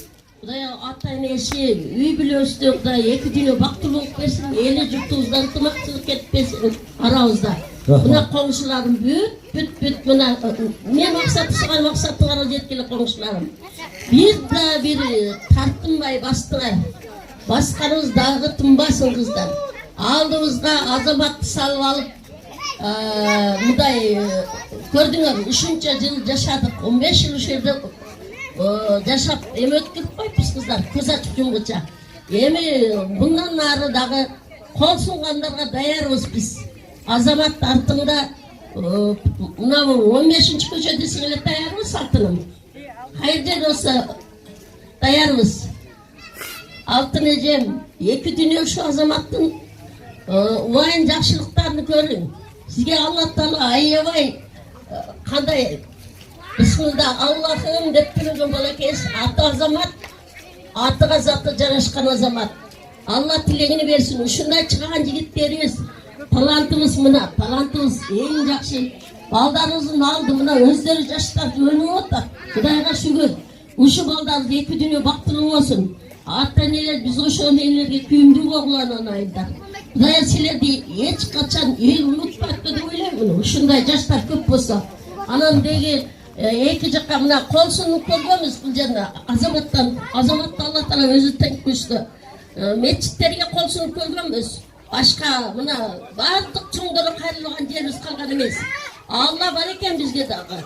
Кудай ата энеси үй бүлөбүздө Кудай эки дүйнө бактылуулук берсин. Эли журтубузда ынтымактуулук кетпесин арабызда. Мына коңшуларым бүт мына мен максатышкан максатыңарга жеткиле коңшуларым. Бир да бир тартынбай бастыңар. Басқаныңыз дағы тынбасын қыздар. Алдымызға Азаматты салып алып, мындай көрдіңіз, 3-ші жыл жашадық, 15 жыл жерде жашап, эми өткөрүп койпуз кыздар, көз ачып жумгуча. Эми мындан ары дагы кол сунгандарга даярбыз биз. Азамат артыңда мына 15-чи көчөдө сиңеле даярбыз алтыным. Кайда болсо даярбыз. Алтын эжем, эки дүйнө ушу Азаматтын убайын жакшылыктарын көрүң. Сизге Алла таала аябай кандай бисмилла Аллахым деп турган балакайсыз. Аты Азамат, атыга заты жарашкан Азамат. Алла тилегини берсин. Ушундай чыган жигиттерибиз, талантыбыз мына, талантыбыз эң жакшы. Балдарыбыздын алды мына өздөрү жаштар өнүп атат. Кудайга шүгүр. Ушу балдарыбыз эки дүйнө бактылуу болсун. Ата энелер биз ошол энелерге күйүндүү болгуланан айдар. Кудай силерди эч качан эл унутпайт деп ойлоймун. Ушундай жаштар көп болсо, анан деги эки жакка мына кол сунуп көргөнбүз бул жерде. Азаматты Алла Таала өзү тең күчтүү. Мечиттерге кол сунуп көргөнбүз. Башка мына бардык чоңдору кайрылган жерибиз калган эмес. Алла бар экен бизге дагы.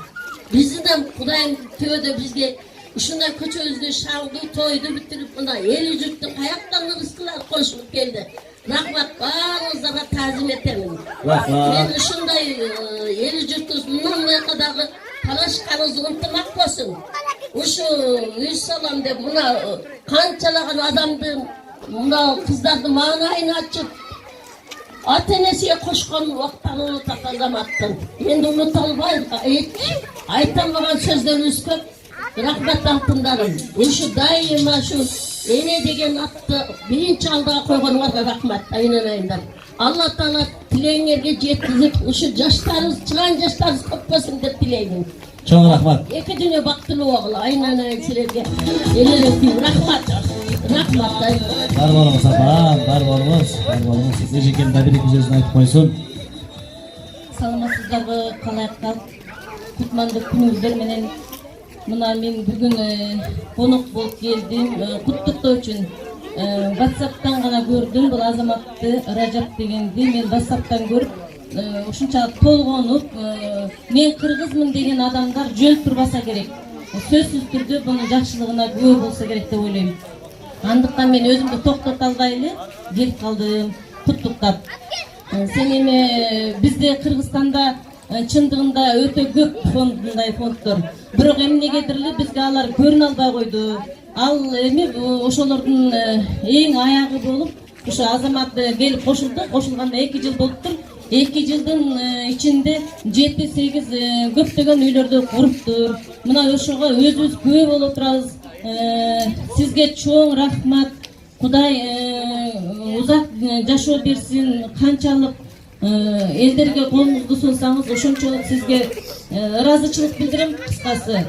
Бизден Кудайым төбөдө бизге ушундай көчөбүздү шаңды тойду бүтүрүп мына эл журттун каяктан рызкылар кошулуп келди. Рахмат баарыңыздарга таазим этемин. Мен ушундай эл журтубуз мындан буяка дагы талашканыбыз ынтымак болсун. Ушу үй салам деп мына канчалаган адамдын мына кыздардын маанайын ачып ата-энесиге кошкон убактан унутат Азаматтын. Енді уnuta албайм. Айта албаган сөздөрүбүз көп. Рахмат алтындарым. Ушу дайыма шу эне деген атты биринчи алдыга койгонуңарга рахмат. Айнанайындар. Алла Таала тилеңерге жеткизип, ушу жаштарыбыз, чыган жаштарыбыз көп болсун деп тилеймин. Чоң рахмат. Эки дүйнө бактылуу болгула. Айнанайын силерге. Элелектим рахмат. Рахмат. Бар болуңуз апа, бар болуңуз. Эжекен да бир эки сөзүн айтып койсун. Саламатсыздарбы, калайыктар. Кутмандык күнүңүздөр менен мына мен бүгүн конок болуп келдим. Куттуктоо үчүн WhatsApp'тан гана көрдүм бул Азаматты Ражап дегенди. Мен WhatsApp'тан көрүп ушунчалык толгонуп, мен кыргызмын деген адамдар жөн турбаса керек. Сөзсүз түрдө бунун жакшылыгына күбө болсо керек деп ойлойм. Андыктан мен өзүмдү токтото албай эле келип калдым, куттуктап. Сен эми бизде Кыргызстанда чындыгында өтө көп мындай фонддор. Бирок эмнегедир эле бизге алар көрүнө албай койду. Ал эми ошолордун эң аягы болуп, ушу Азамат келип кошулду. Кошулганда 2 жыл болуптур. 2 жылдын ичинде 7-8 көптөгөн үйлөрдү куруптур. Мына ошого өзүбүз күбө болуп турабыз. Сизге чоң рахмат. Кудай узак жашоо берсин. Канчалык элдерге колуңузду сунсаңыз, ошончолук сизге ыраазычылык билдирем. Кыскасы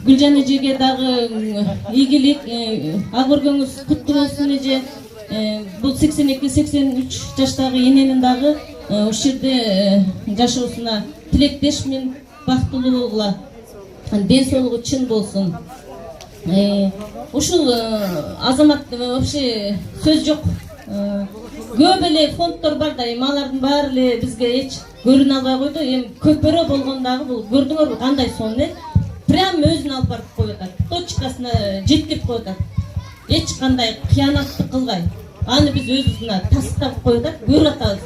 Гүлжан эжеге дагы ийгилик, ак көргөнүңүз куттуу болсун эже. Бул 82-83 жаштагы эненин дагы ушул жерде жашоосуна тилектешмин, бактылуу болгула. Ден соолугу чын болсун. Ушул Азамат вообще сөз жок. Көп эле фонддор бар да, эми алардын баары эле бизге эч көрүнө албай койду. Эми көпөрө болгондагы бул көрдүңөрбү кандай сон эле? Прям өзүн алып барып коюп атат. Точкасына жеткирип коюп атат. Эч кандай кыянатты кылбай. Аны биз өзүбүз тастап коюп атат, көрүп атабыз.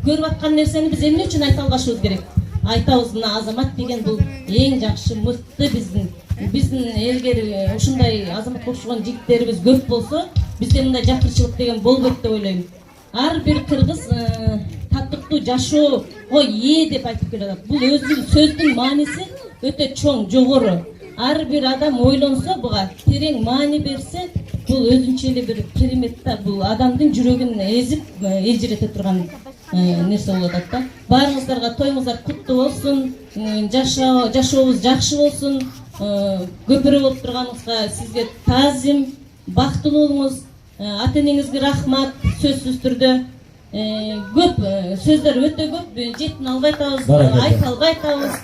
Көрүп аткан нерсени биз эмне үчүн айта албашыбыз керек? Айтабыз, мына Азамат деген бул эң жакшы мыкты биздин элге ушундай Азаматка окшогон жигиттерибиз көп болсо, бизде мындай жакырчылык деген болбойт деп ойлойм. Ар бир кыргыз татыктуу жашоого ээ деп айтып келатат. Бул өзүнүн сөздүн мааниси өтө чоң, жогору. Ар бир адам ойлонсо, буга терең маани берсе, бул өзүнчө эле бир керемет да, бул адамдын жүрөгүн эзип элжирете турган нерсе болуп атат да. Баарыңыздарга тоюңуздар куттуу болсун, жашообуз жакшы болсун. Көпөрө болуп турганыңызга сизге таазим, бактылуу болуңуз. Ата-энеңизге рахмат, сөзсүз түрдө. Көп сөздөр өтө көп, жетин албай атабыз, айта албай атабыз.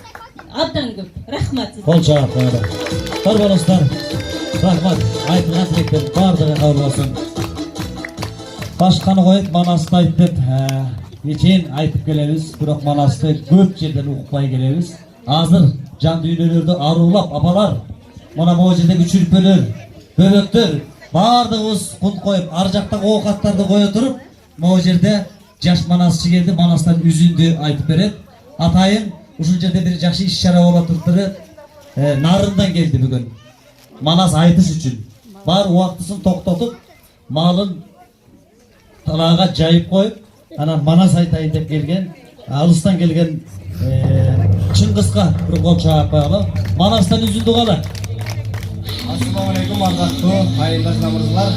Абдан көп. Рахмат сизге. Кол чаап коелу. Бар болуңуздар. Рахмат. Айтылган тилектер бардыгы кабыл болсун. Башканы коюп, Манасты айт деп кечен айтып келебиз, бирок Манасты көп жерден укпай келебиз. Азыр жан дүйнөлөрдү аруулап апалар, мына могу жердеги чүрпөлөр, бөбөктөр бардыгыбыз кун коюп, ар жактагы оокаттарды кое туруп, могу жерде жаш Манасчы келди, Манастан үзүндү айтып берет. Атайын ушул жерде бир жакшы иш-чара боло турду. Нарындан келди бүгүн. Манас айтыш үчүн. Бар убактысын токтотуп, малын талаага жайып коюп, анан Манас айтайын деп келген, алыстан келген Чыңгызга бир кол чаап коелу. Манастан үзүндү кала. Ассаламу алейкум, ардактуу айылдаштар мырзалар.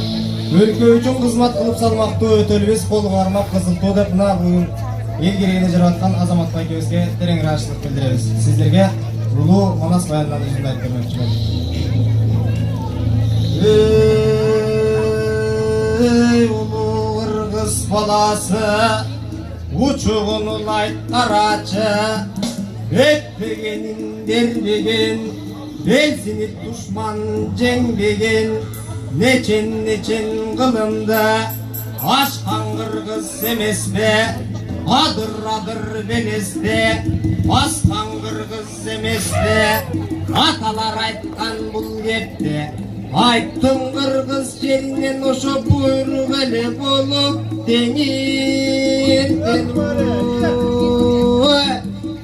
Өлкө үчүн кызмат кылып салмактуу өтөлүбүз колу кармап кызыктуу деп мына бүгүн эл керегине жараткан Азамат байкебизге терең ыраазычылык билдиребиз. Сиздерге улуу Манас баянынан үзүндү айтып бермекчимин. Эй улуу кыргыз баласы, учугун айт карачы, Etmegenin dermegen, belsinip düşman cengegen, neçen kılımda, aşkan kırgız emesbe, adır belesbe, askan kırgız emesbe, atalar aytkan bul gepte, ayttım kırgız jerinden oşo buyruk ele bolup dengin.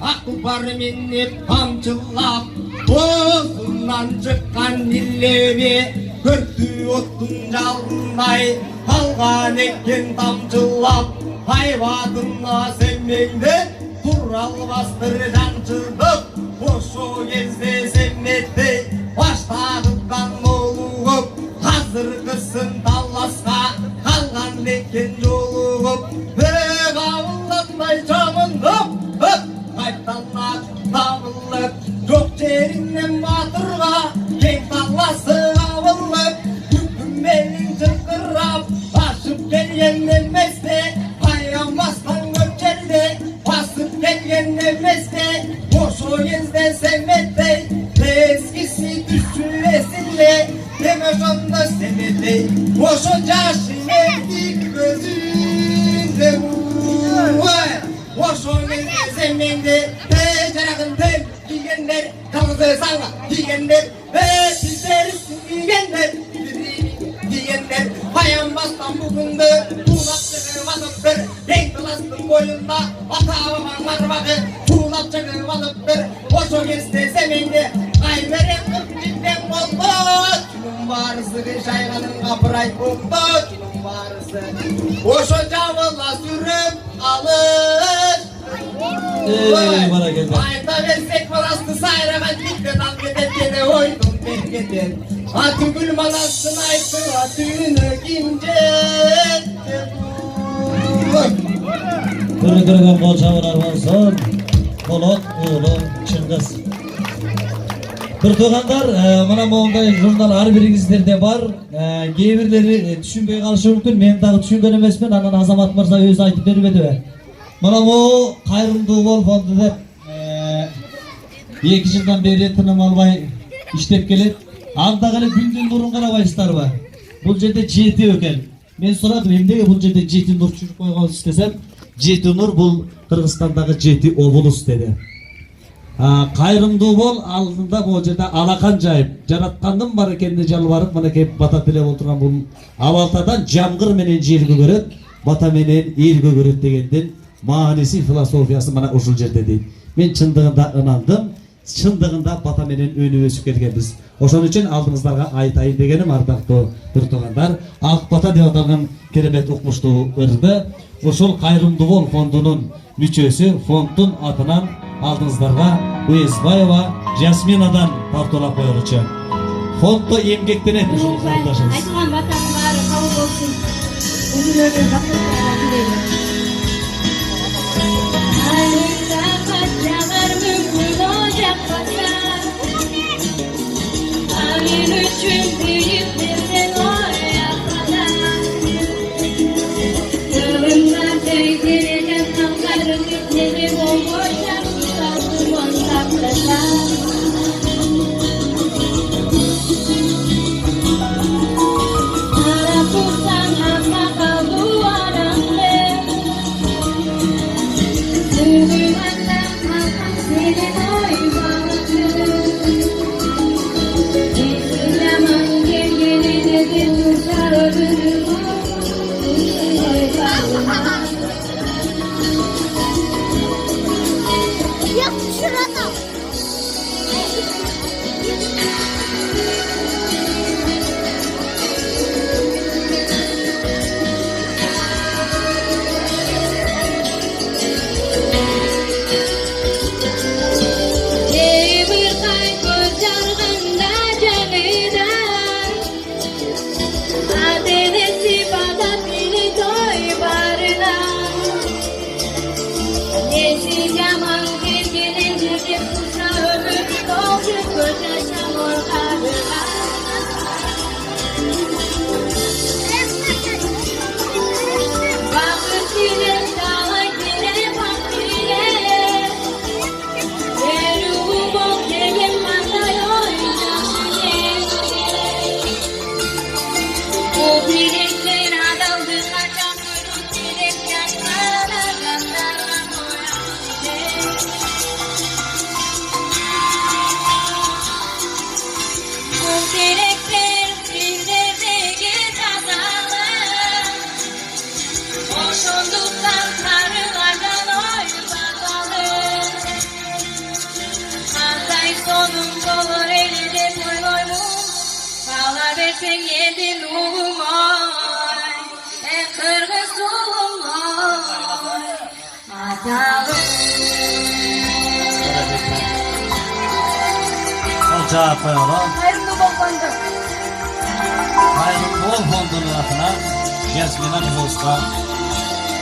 Akbar minnip kamçılap, bozundan çıkan dillebi, körtü ottun jalınday, kalgan ekken tamçılap, hayvadınla semmengde, tural bastır jançırdıp, boşo gezde semmette, baştağıttan olup, hazırgısın tallaska, kalgan ekken jolup, kavullatmay çamındıp, kaytanlar davullık, çok jerinden batırga, keng tallası avullık, tüpün belin çırkırap, basıp gelgen emeste, aylanmastan göçerde, basıp gelgen emeste, boşo gezde semmette, eskisi düşüresinde, demek onda senede, boşo caşın ettik gözünde boşo gezde semmende, jaragın tem giyenler, kırmızı salga giyenler, sizlerisin giyenler, diyenler, payanbastan bugündü, tuğlapçığı valıptır, renk kılastın boyunda, ata-babam arvakı, tuğlapçığı valıptır, boşo gezde semmende, kayberen kırpçitten oldu, şunun varısı, şayganın kapıray buldu, şunun varısı, boşo cavıla sürüp alır. Ayta versek balastı sayragan dikten al gedetene oydum bergeden. Atı gül balastın aytı atını kimcette Kırgırgan bol çavırar olsun, Polat oğlu Çingız. Turtuğanlar, mana moğunday jurnal har biringizlerde var. Kebirleri düşünbey kalışı mümkün. Men dagı düşüngen emesmen, anan Azamat Mırza özü aytıp beribedi. Mana bu kayrımdуу bol fondu dep 2 жылдан beri tınım albay işlep kelet. Anda gele gündün durun karabaysızlarba. Bul жерде жети öken. Men soradım emnege bul жерде жети nur çürüp koyganсыз desem, жети nur bul Kırgızstandагы жети облус dedi. Kayrımdуу bol алдында бул жерде алакан жайып, жараткандын бар экенине жалбарып, мына кеп бата тилеп отурган бул абалтадан жамгыр менен жер көгөрөт, бата менен эл көгөрөт дегенден мааниси философиясы мына ушул жерде дейт. Мен чындыгында ынандым, чындыгында бата менен өнүп өсүп келгенбиз. Ошон үчүн алдыңыздарга айтайын дегеним, ардактуу туртугандар, ак бата деп аталган керемет укмуштуу ырды ушул кайрымдуу бол фондунун мүчөсү, фонддун атынан алдыңыздарга Уезбаева Жасминадан тартуулап коелучу. Фонддо эмгектенет ушул кардашыбыз. Айтылган батанын баары кабыл болсун. Өмүрлөрү бактылыкка тилеймин. sen yedin oğlum ay, kırgız oğlum ay, atağım. Cevap koyalım. Hayırlı bol fondu. Hayırlı bol fondunun atına Yasmina Nuzos'ta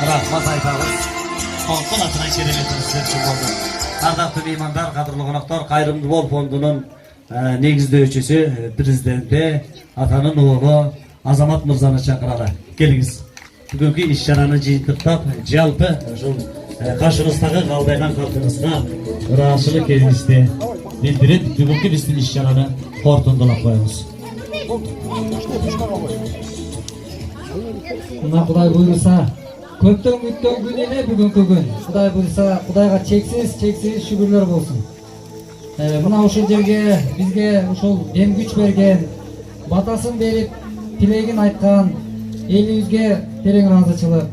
rahmat aytamiz. Fondun atına keremetimiz için oldu. Ardaqlı mehmanlar, qadrli qonaqlar, Qayırımlı Bol fondunun negizlөөчүсү, prezidenti, atanın oğlu Azamat Mırzаны чакыралы. Келиңиz. Бүгүнкү иш-чараны жыйынтыктап, жалпы ушул каршыбыздагы калбайган калкыбызга ыраазычылык элибизди билдирип, бүгүнкү биздин иш-чараны корутундулап коебуз. Мына Кудай буйруса, көптөн күткөн күн эле бүгүнкү күн. Кудай буйруса, Кудайга чексиз шүгүрлөр болсун. Мына ушул жерге бизге ушул эм күч берген, батасын берип, тилегин айткан элибизге терең ыраазычылык.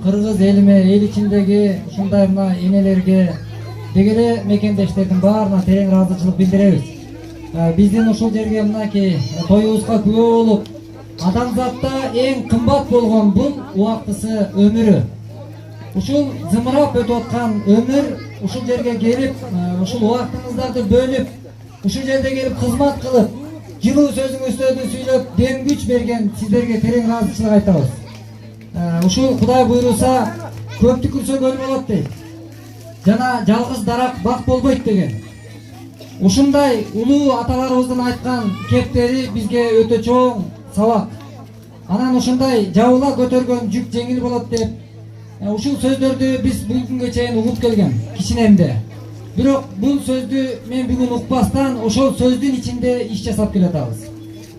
Кыргыз элиме, эл ичиндеги ушундай мына энелерге, дегеле мекендештердин баарына терең ыраазычылык билдиребиз. Биздин ушул жерге мынакей тоюбузга күбө болуп, адамзатта эң кымбат болгон бул убактысы өмүрү. Ушул зымырап өтүп аткан өмүр ушул жерге келип, ушул убактыңыздарды бөлүп, ушул жерде келип кызмат кылып, жылуу сөзүңүздөрдү сүйлөп, дем күч берген сиздерге терең ыраазычылык айтабыз. Ушул Кудай буйруса, көп түкүрсө көл болот дейт. Жана жалгыз дарак бак болбойт деген. Ушундай улуу аталарыбыздын айткан кептери бизге өтө чоң сабак. Анан ушундай жабыла көтөргөн жүк жеңил болот деп, ушул сөздөрдү биз бул күнгө чейин угуп келген кичинемде. Бирок бул сөздү мен бүгүн укпастан ошол сөздүн ичинде иш жасап келатабыз.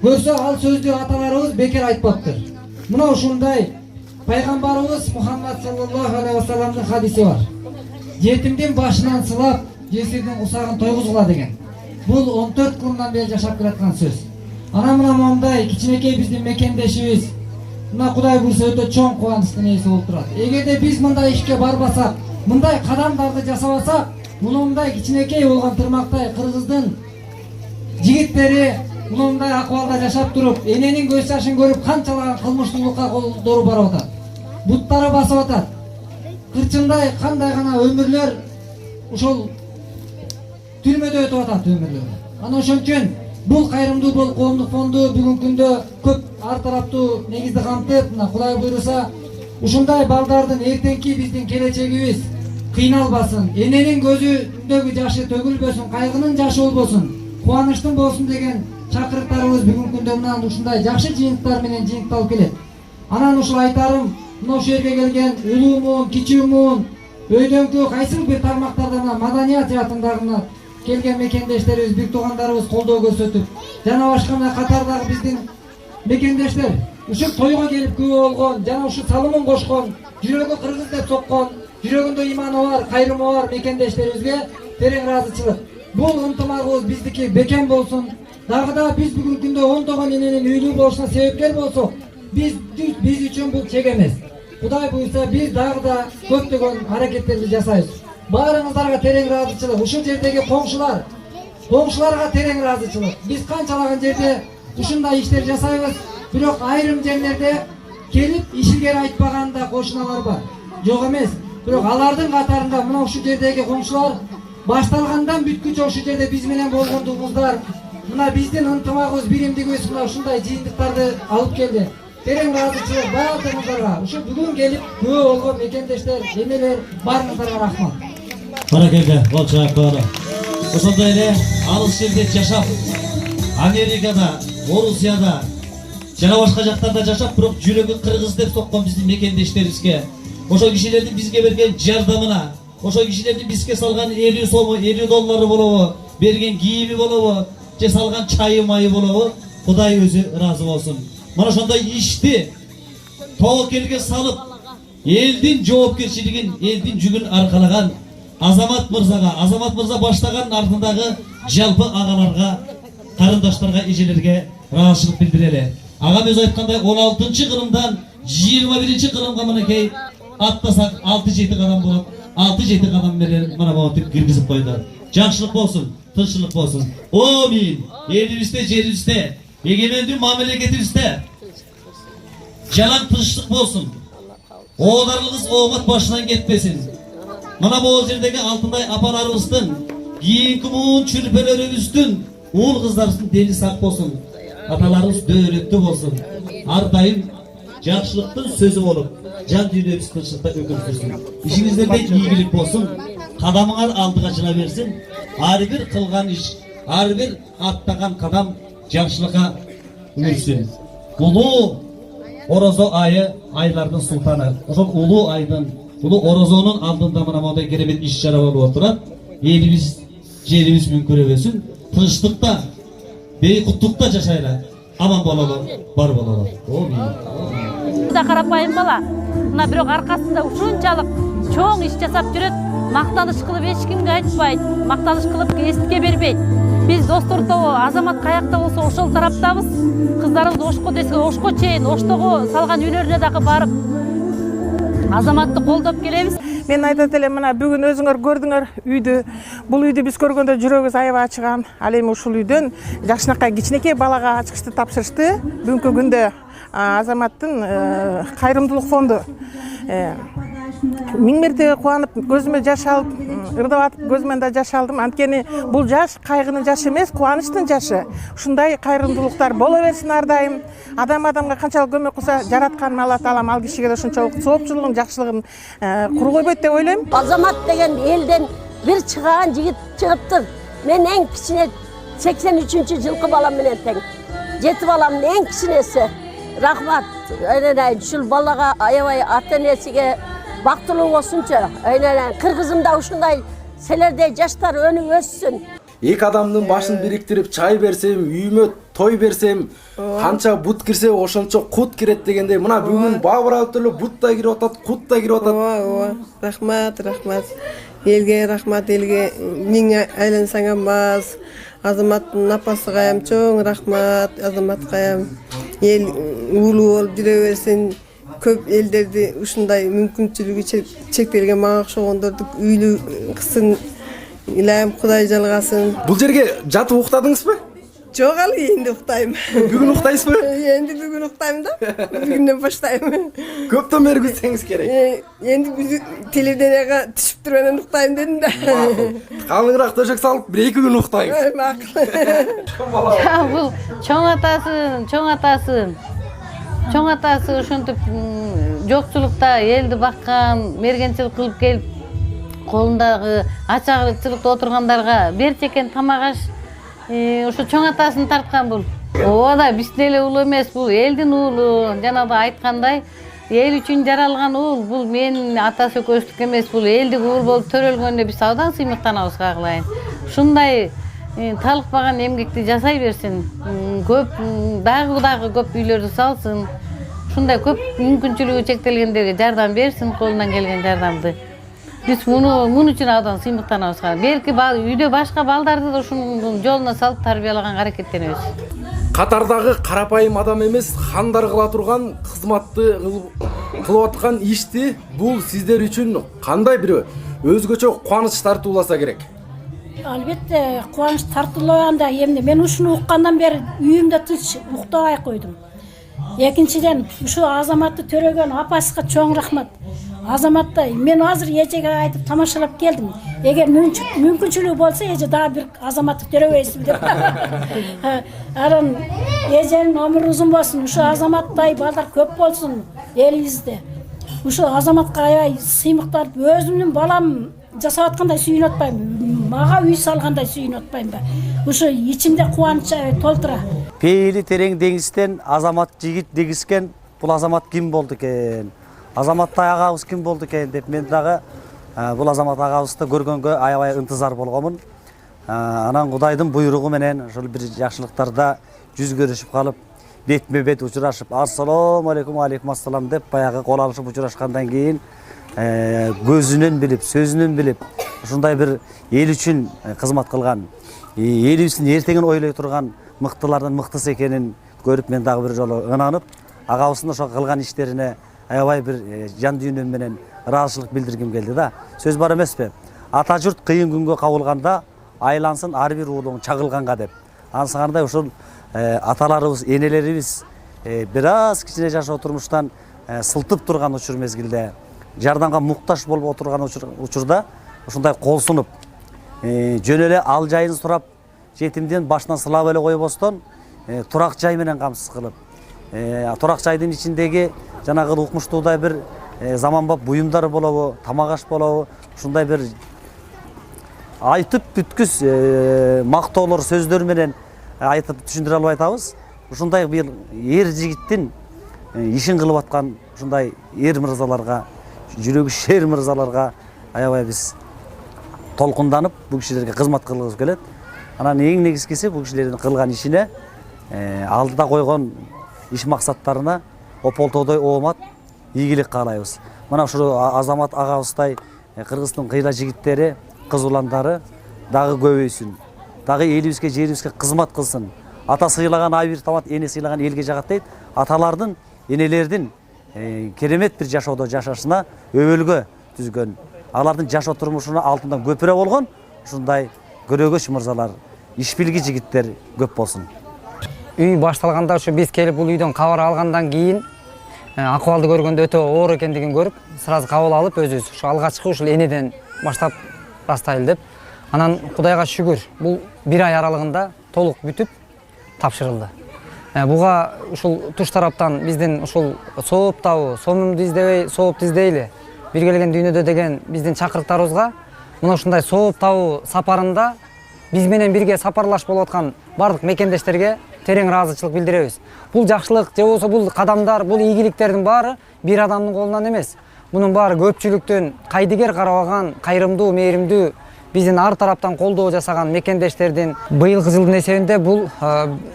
Көрсөк ал сөздү аталарыбыз бекер айтпаптыр. Мына ушундай пайгамбарыбыз Мухаммад саллаллаху алейхи ва салламдын хадиси бар. Жетимдин башынан сылап, жесирдин усагын тойгузгула деген. Бул 14 кылымдан бери жашап келаткан сөз. Ана мына мондай кичинекей биздин мекендешибиз мына Кудай буйруса өтө чоң кубанычтын ээси болуп турат. Эгерде биз мындай ишке барбасак, мындай кадамдарды жасабасак, мындай кичинекей болгон тырмактай кыргыздын жигиттери мындай акыбалда жашап туруп, эненин көз жашын көрүп канчалаган кылмыштуулукка колдору барып атат. Буттары басып атат. Кырчындай кандай гана өмүрлөр ошол түрмөдө өтүп атат өмүрлөр. Ана ошон үчүн бул Кайрымдуу Бол коомдук фонду бүгүнкү күндө көп ар тараптуу негизди камтып, мына Кудай буйруса ушундай балдардын эртеңки биздин келечегибиз кыйналбасын, эненин көзүндөгү жашы төгүлбөсүн, кайгынын жашы болбосун, кубанычтын болсун деген чакырыктарыбыз бүгүнкү күндө мына ушундай жакшы жыйынтыктар менен жыйынталып келет. Анан ушул айтарым, мына ошол жерге келген улуумун, кичүүмүн, өйдөңкү кайсы бир тармактарда мына маданият жаатындагы келген мекендештерибиз, бир туугандарыбыз колдоо көрсөтүп, жана башка мына катардагы биздин мекендештер ушул тойго келип күбө болгон, жана ушул салымын кошкон, жүрөгү кыргыз деп соккон, жүрөгүндө иманы бар, кайрымы бар мекендештерибизге терең ыраазычылык. Бул ынтымагыбыз биздики бекем болсун. Дагы да биз бүгүнкү күндө ондогон эненин үйлүү болушуна себепкер болсок, биз үчүн бул чек эмес. Кудай буйруса биз дагы да көптөгөн аракеттерди жасайбыз. Баарыңыздарга терең ыраазычылык. Ушул жердеги коңшуларга терең ыраазычылык. Биз канчалаган жерде ушундай иштер жасайбыз, бирок айрым жерлерде келип ишигер айтпаган да кошуналар бар. Жок эмес. Бирок алардын катарында мына ушул жердеги коңшулар башталгандан бүткүчө ушул жерде биз менен болгондугубуздар, мына биздин ынтымагыбыз, биримдигибиз мына ушундай жыйынтыктарды алып келди. Терең ыраазычылык баардыгыңыздарга, ушу бүгүн келип күбө болгон мекендештер, эмелер баарыңыздарга рахмат. Баракелде, болчу акыбалы. Ошондой эле алыс жерде жашап, Америкада, Орусияда, жана башка жактарда жашап, бирок жүрөгү кыргыз деп соккон биздин мекендештерибизге, ошол кишилердин бизге берген жардамына, ошол кишилердин бизге салган 50 сому, 50 доллары болобу, берген кийими болобу, же салган чайы майы болобу, Кудай өзү ыраазы болсун. Mana ошондой ишти тобокелге салып, элдин жоопкерчилигин, элдин жүгүн аркалаган Азамат мырзага, Азамат мырза баштаган артындагы жалпы агаларга, карындаштарга, эжелерге ыраазычылык билдирели. Агам өзү айткандай 16-чы кылымдан 21-чи кылымга мынакей аттасак 6-7 кадам болот. 6-7 кадам менен мына монтип киргизип койду. Жакшылык болсун, тынччылык болсун. Амин. Элибизде, жерибизде Egemenli memleketimizde yalan tınçlık bolsun. Oğullarınız oğut başından gitmesin. Mana bu yerdeki altınday apalarımızdan giyin kumun çürpelerimizdün oğul kızlarımızın deli sak bolsun. Atalarımız dövlükte bolsun. Her daim yaxşılıktın sözü olup can dünyamız tınçlıkta ökürsün. İşinizde de iyilik bolsun. Kadamınar aldık açına versin. Her bir kılgan iş, her bir attağan kadam yaxşılığa ürsün. Ulu Orozo ayı aylarının sultanı. Oşol ulu aydan, ulu Orozonun aldığında mana moda keremet iş şara bolup oturat. Elimiz, jerimiz mümkün ebesin. Tınçlıkta, beykutlukta yaşayla. Aman bolalım, bar bolalım. Da karapayım bala. Mına bирок arkasında ушунчалык чоң иш жасап жүрөт. Мактаныш кылып эч кимге айтпайт. Мактаныш кылып эстикке бербейт. Биз достор тобу Азамат каякта болсо ошол тараптабыз. Кыздарыбыз ошко десе ошко чейин, оштого салган үйлөрүнө дагы барып Азаматты колдоп келебиз. Мен айтат элем, мына бүгүн өзүңөр көрдүңөр үйдү. Бул үйдү биз көргөндө жүрөгүбүз аябай ачыган. Ал эми ушул үйдөн жакшынакай кичинекей балага ачкычты тапшырышты. Бүгүнкү күндө Азаматтын кайрымдуулук фонду миң мерте кубанып көзүмө жаш алып, ырдап атып көзүмөн да жаш алдым. Анткени бул жаш кайгынын жашы эмес, кубанычтын жашы. Ушундай кайрымдуулуктар боло берсин ар дайым. Адам адамга канчалык көмөк кылса, жараткан Алла Таалам ал кишиге да ошончолук соопчулугун, жакшылыгын куру койбойт деп ойлойм. Азамат деген элден бир чыган жигит чыгыптыр. Мен эң кичине 83-жылкы балам менен тең. 7 баламдын эң кичинеси. Рахмат. Айнай ушул балага аябай ата-энесиге бактылуу болсунчу. Айнай кыргызымда ушундай силердей жаштар өнүп өссүн. Эки адамдын башын бириктирип чай берсем, үйүмө той берсем, канча бут кирсе ошончо кут кирет дегендей, мына бүгүн баабыр эле бут да кирип атат, кут да кирип атат. Ооба, рахмат, рахмат. Элге рахмат, элге миң айлансаңамбыз. Азаматтын апасы кайым чоң рахмат, Азамат кайым. Эл улуу болуп жүрө берсин. Көп элдерди ушундай мүмкүнчүлүгү чектелген мага окшогондорду үйлүү кылсын. Илайым Кудай жалгасын. Бул жерге жатып уктадыңызбы? Жок, ал энди уктайм. Бүгүн уктайсызбы? Энди бүгүн уктайм да. Бүгүндөн баштайм. Көптөн бери күтсеңиз керек. Энди биз телевизорго түшүп туруп анан уктайм дедим да. Калыңыраак төшөк салып, 1-2 күн уктайм. Макул. Бул чоң атасы ушинтип жокчулукта элди баккан, мергенчилик кылып келип колундагы ачагычылыкта отургандарга берчи экен тамак аш. Ошо чоң атасын тарткан бул. Ооба да биздин эле уулу эмес, бул элдин уулу. Жанагы айткандай, эл үчүн жаралган уул. Бул менин ата сөкөчтүк эмес, бул элдик уул болуп төрөлгөндө биз абдан сыймыктанабыз кагылайын. Ушундай талыкпаган эмгекти жасай берсин. Көп дагы көп үйлөрдү салсын. Ушундай көп мүмкүнчүлүгү чектелгендерге жардам берсин, колунан келген жардамды. Биз муну үчүн абдан сыймыктанабыз. Берки үйдө башка балдарды да ушунун жолуна салып тарбиялаганга аракеттенебиз. Катардагы карапайым адам эмес, хандар кыла турган кызматты кылып аткан ишти бул сиздер үчүн кандай бир өзгөчө кубаныч тартууласа керек? Албетте, кубаныч тартуулаганда эмне мен ушуну уккандан бери үйүмдө тынч уктабай койдум. Экинчиден, ушу Азаматты төрөгөн апасына чоң рахмат. Азаматтай, мен азыр эжеге айтып тамашалап келдим. Эгер мүмкүнчүлүгү болсо, эже дагы бир Азаматты төрөбөйсүн деп. Аран эженин өмүрү узун болсун, ушу Азаматтай балдар көп болсун элибизде. Ушу Азаматка аябай сыймыктар, өзүмдүн балам жасап аткандай сүйүнүп атпайм. Мага үй салгандай сүйүнүп атпайм ба. Ушу ичимде кубаныч толтура. Пейили терең деңизден Азамат жигит дегискен, бул Азамат ким болду экен? Азаматтай агабыз ким болду экен деп мен дагы бул Азамат агабызды көргөнгө аябай ынтызар болгомун. Анан Кудайдын буйругу менен ошол бир жакшылыктарда жүз көрүшүп калып, бетме бет учурашып, ассалому алейкум, алейкум ассалам деп баягы кол алышып учурашкандан кийин көзүнөн билип, сөзүнөн билип, ушундай бир эл үчүн кызмат кылган, элибиздин эртеңин ойлой турган мыктылардын мыктысы экенин көрүп мен дагы бир жолу ынанып, агабыздын ошо кылган иштерине аябай бир жан дүйнөм менен ыраазычылык билдиргим келди да. Сөз бар эмеспи? Ата журт кыйын күнгө кабылганда айлансын ар бир уулуң чагылганга деп. ансығандай ушул аталарыбыз, энелерибиз бир аз кичине жашоо турмуштан сылтып турган учур мезгилде, жардамга муктаж болуп отурган учурда ушундай кол сунуп, жөн эле ал жайын сурап, жетимдин башынан сылап эле койбостон, турак жай менен камсыз кылып, турак жайдын ичиндеги жанагы укмуштуудай бир заманбап буюмдар болобу, тамак аш болобу, ушундай бир айтып бүткүс мактоолор сөздөр менен айтып түшүндүрө албай атабыз. Ушундай бир эр жигиттин ишин кылып аткан ушундай эр мырзаларга, жүрөгү шер мырзаларга аябай биз толкунданып бул кишилерге кызмат кылгыбыз келет. Анан эң негизгиси бул кишилердин кылган ишине, алдыда койгон иш максаттарына ополтоодой оомат, ийгилик каалайбыз. Мына ушул Азамат агабыздай Кыргыздын кыйла жигиттери, кыз уландары дагы көбөйсүн. Дагы элибизге, жерибизге кызмат кылсын. Ата сыйлаган ай бир тамат, эне сыйлаган элге жагат дейт. Аталардын, энелердин керемет бир жашоодо жашашына өбөлгө түзгөн, алардын жашоо турмушуна алтындан көпүрө болгон ушундай көрөгөч мырзалар, иш билги жигиттер көп болсун. Үй башталганда ушу биз келип бул үйдөн кабар алгандан кийин акыбалды көргөндө өтө оор экендигин көрүп, сразу кабыл алып өзүбүз ушу алгачкы ушул энеден баштап баштайлы деп, анан Кудайга шүгүр, бул бир ай аралыгында толук бүтүп тапшырылды. Буга ушул туш тараптан биздин ушул сооптабы, сонумду издебей, соопты издейли, бир келген дүйнөдө деген биздин чакырыктарыбызга мына ушундай сооптабы сапарында биз менен бирге сапарлаш болуп аткан бардык мекендештерге терең ыраазычылык билдиребиз. Бул жакшылык же болбосо бул кадамдар, бул ийгиликтердин баары бир адамдын колунан эмес. Мунун баары көпчүлүктүн кайдыгер карабаган, кайрымдуу, мээримдүү, биздин ар тараптан колдоо жасаган мекендештердин быйылкы жылдын эсебинде бул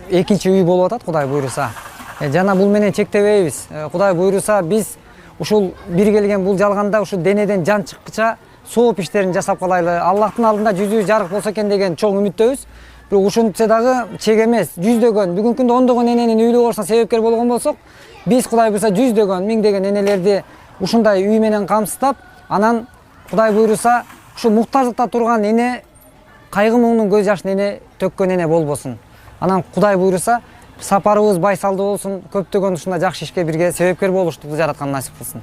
экинчи үй болуп атат, Кудай буйруса. Жана бул менен чектебейбиз. Кудай буйруса биз ушул бир келген бул жалганда ушу денеден жан чыккыча сооп иштерин жасап калайлы. Аллахтын алдында жүзү жарык болсо экен деген чоң үмүттөбүз. Бирок ушунча дагы чек эмес, жүздөгөн, бүгүнкү күндө ондогон эненин үйлүү болушуна себепкер болгон болсок, биз Кудай буйруса жүздөгөн, миңдеген энелерди ушундай үй менен камсыздап, анан Кудай буйруса ушу муктаждыкта турган эне, кайгы муңдун көз жашын эне төккөн эне болбосун. Анан Кудай буйруса сапарыбыз байсалдуу болсун, көптөгөн ушундай жакшы ишке бирге себепкер болуштукту жараткан насип кылсын.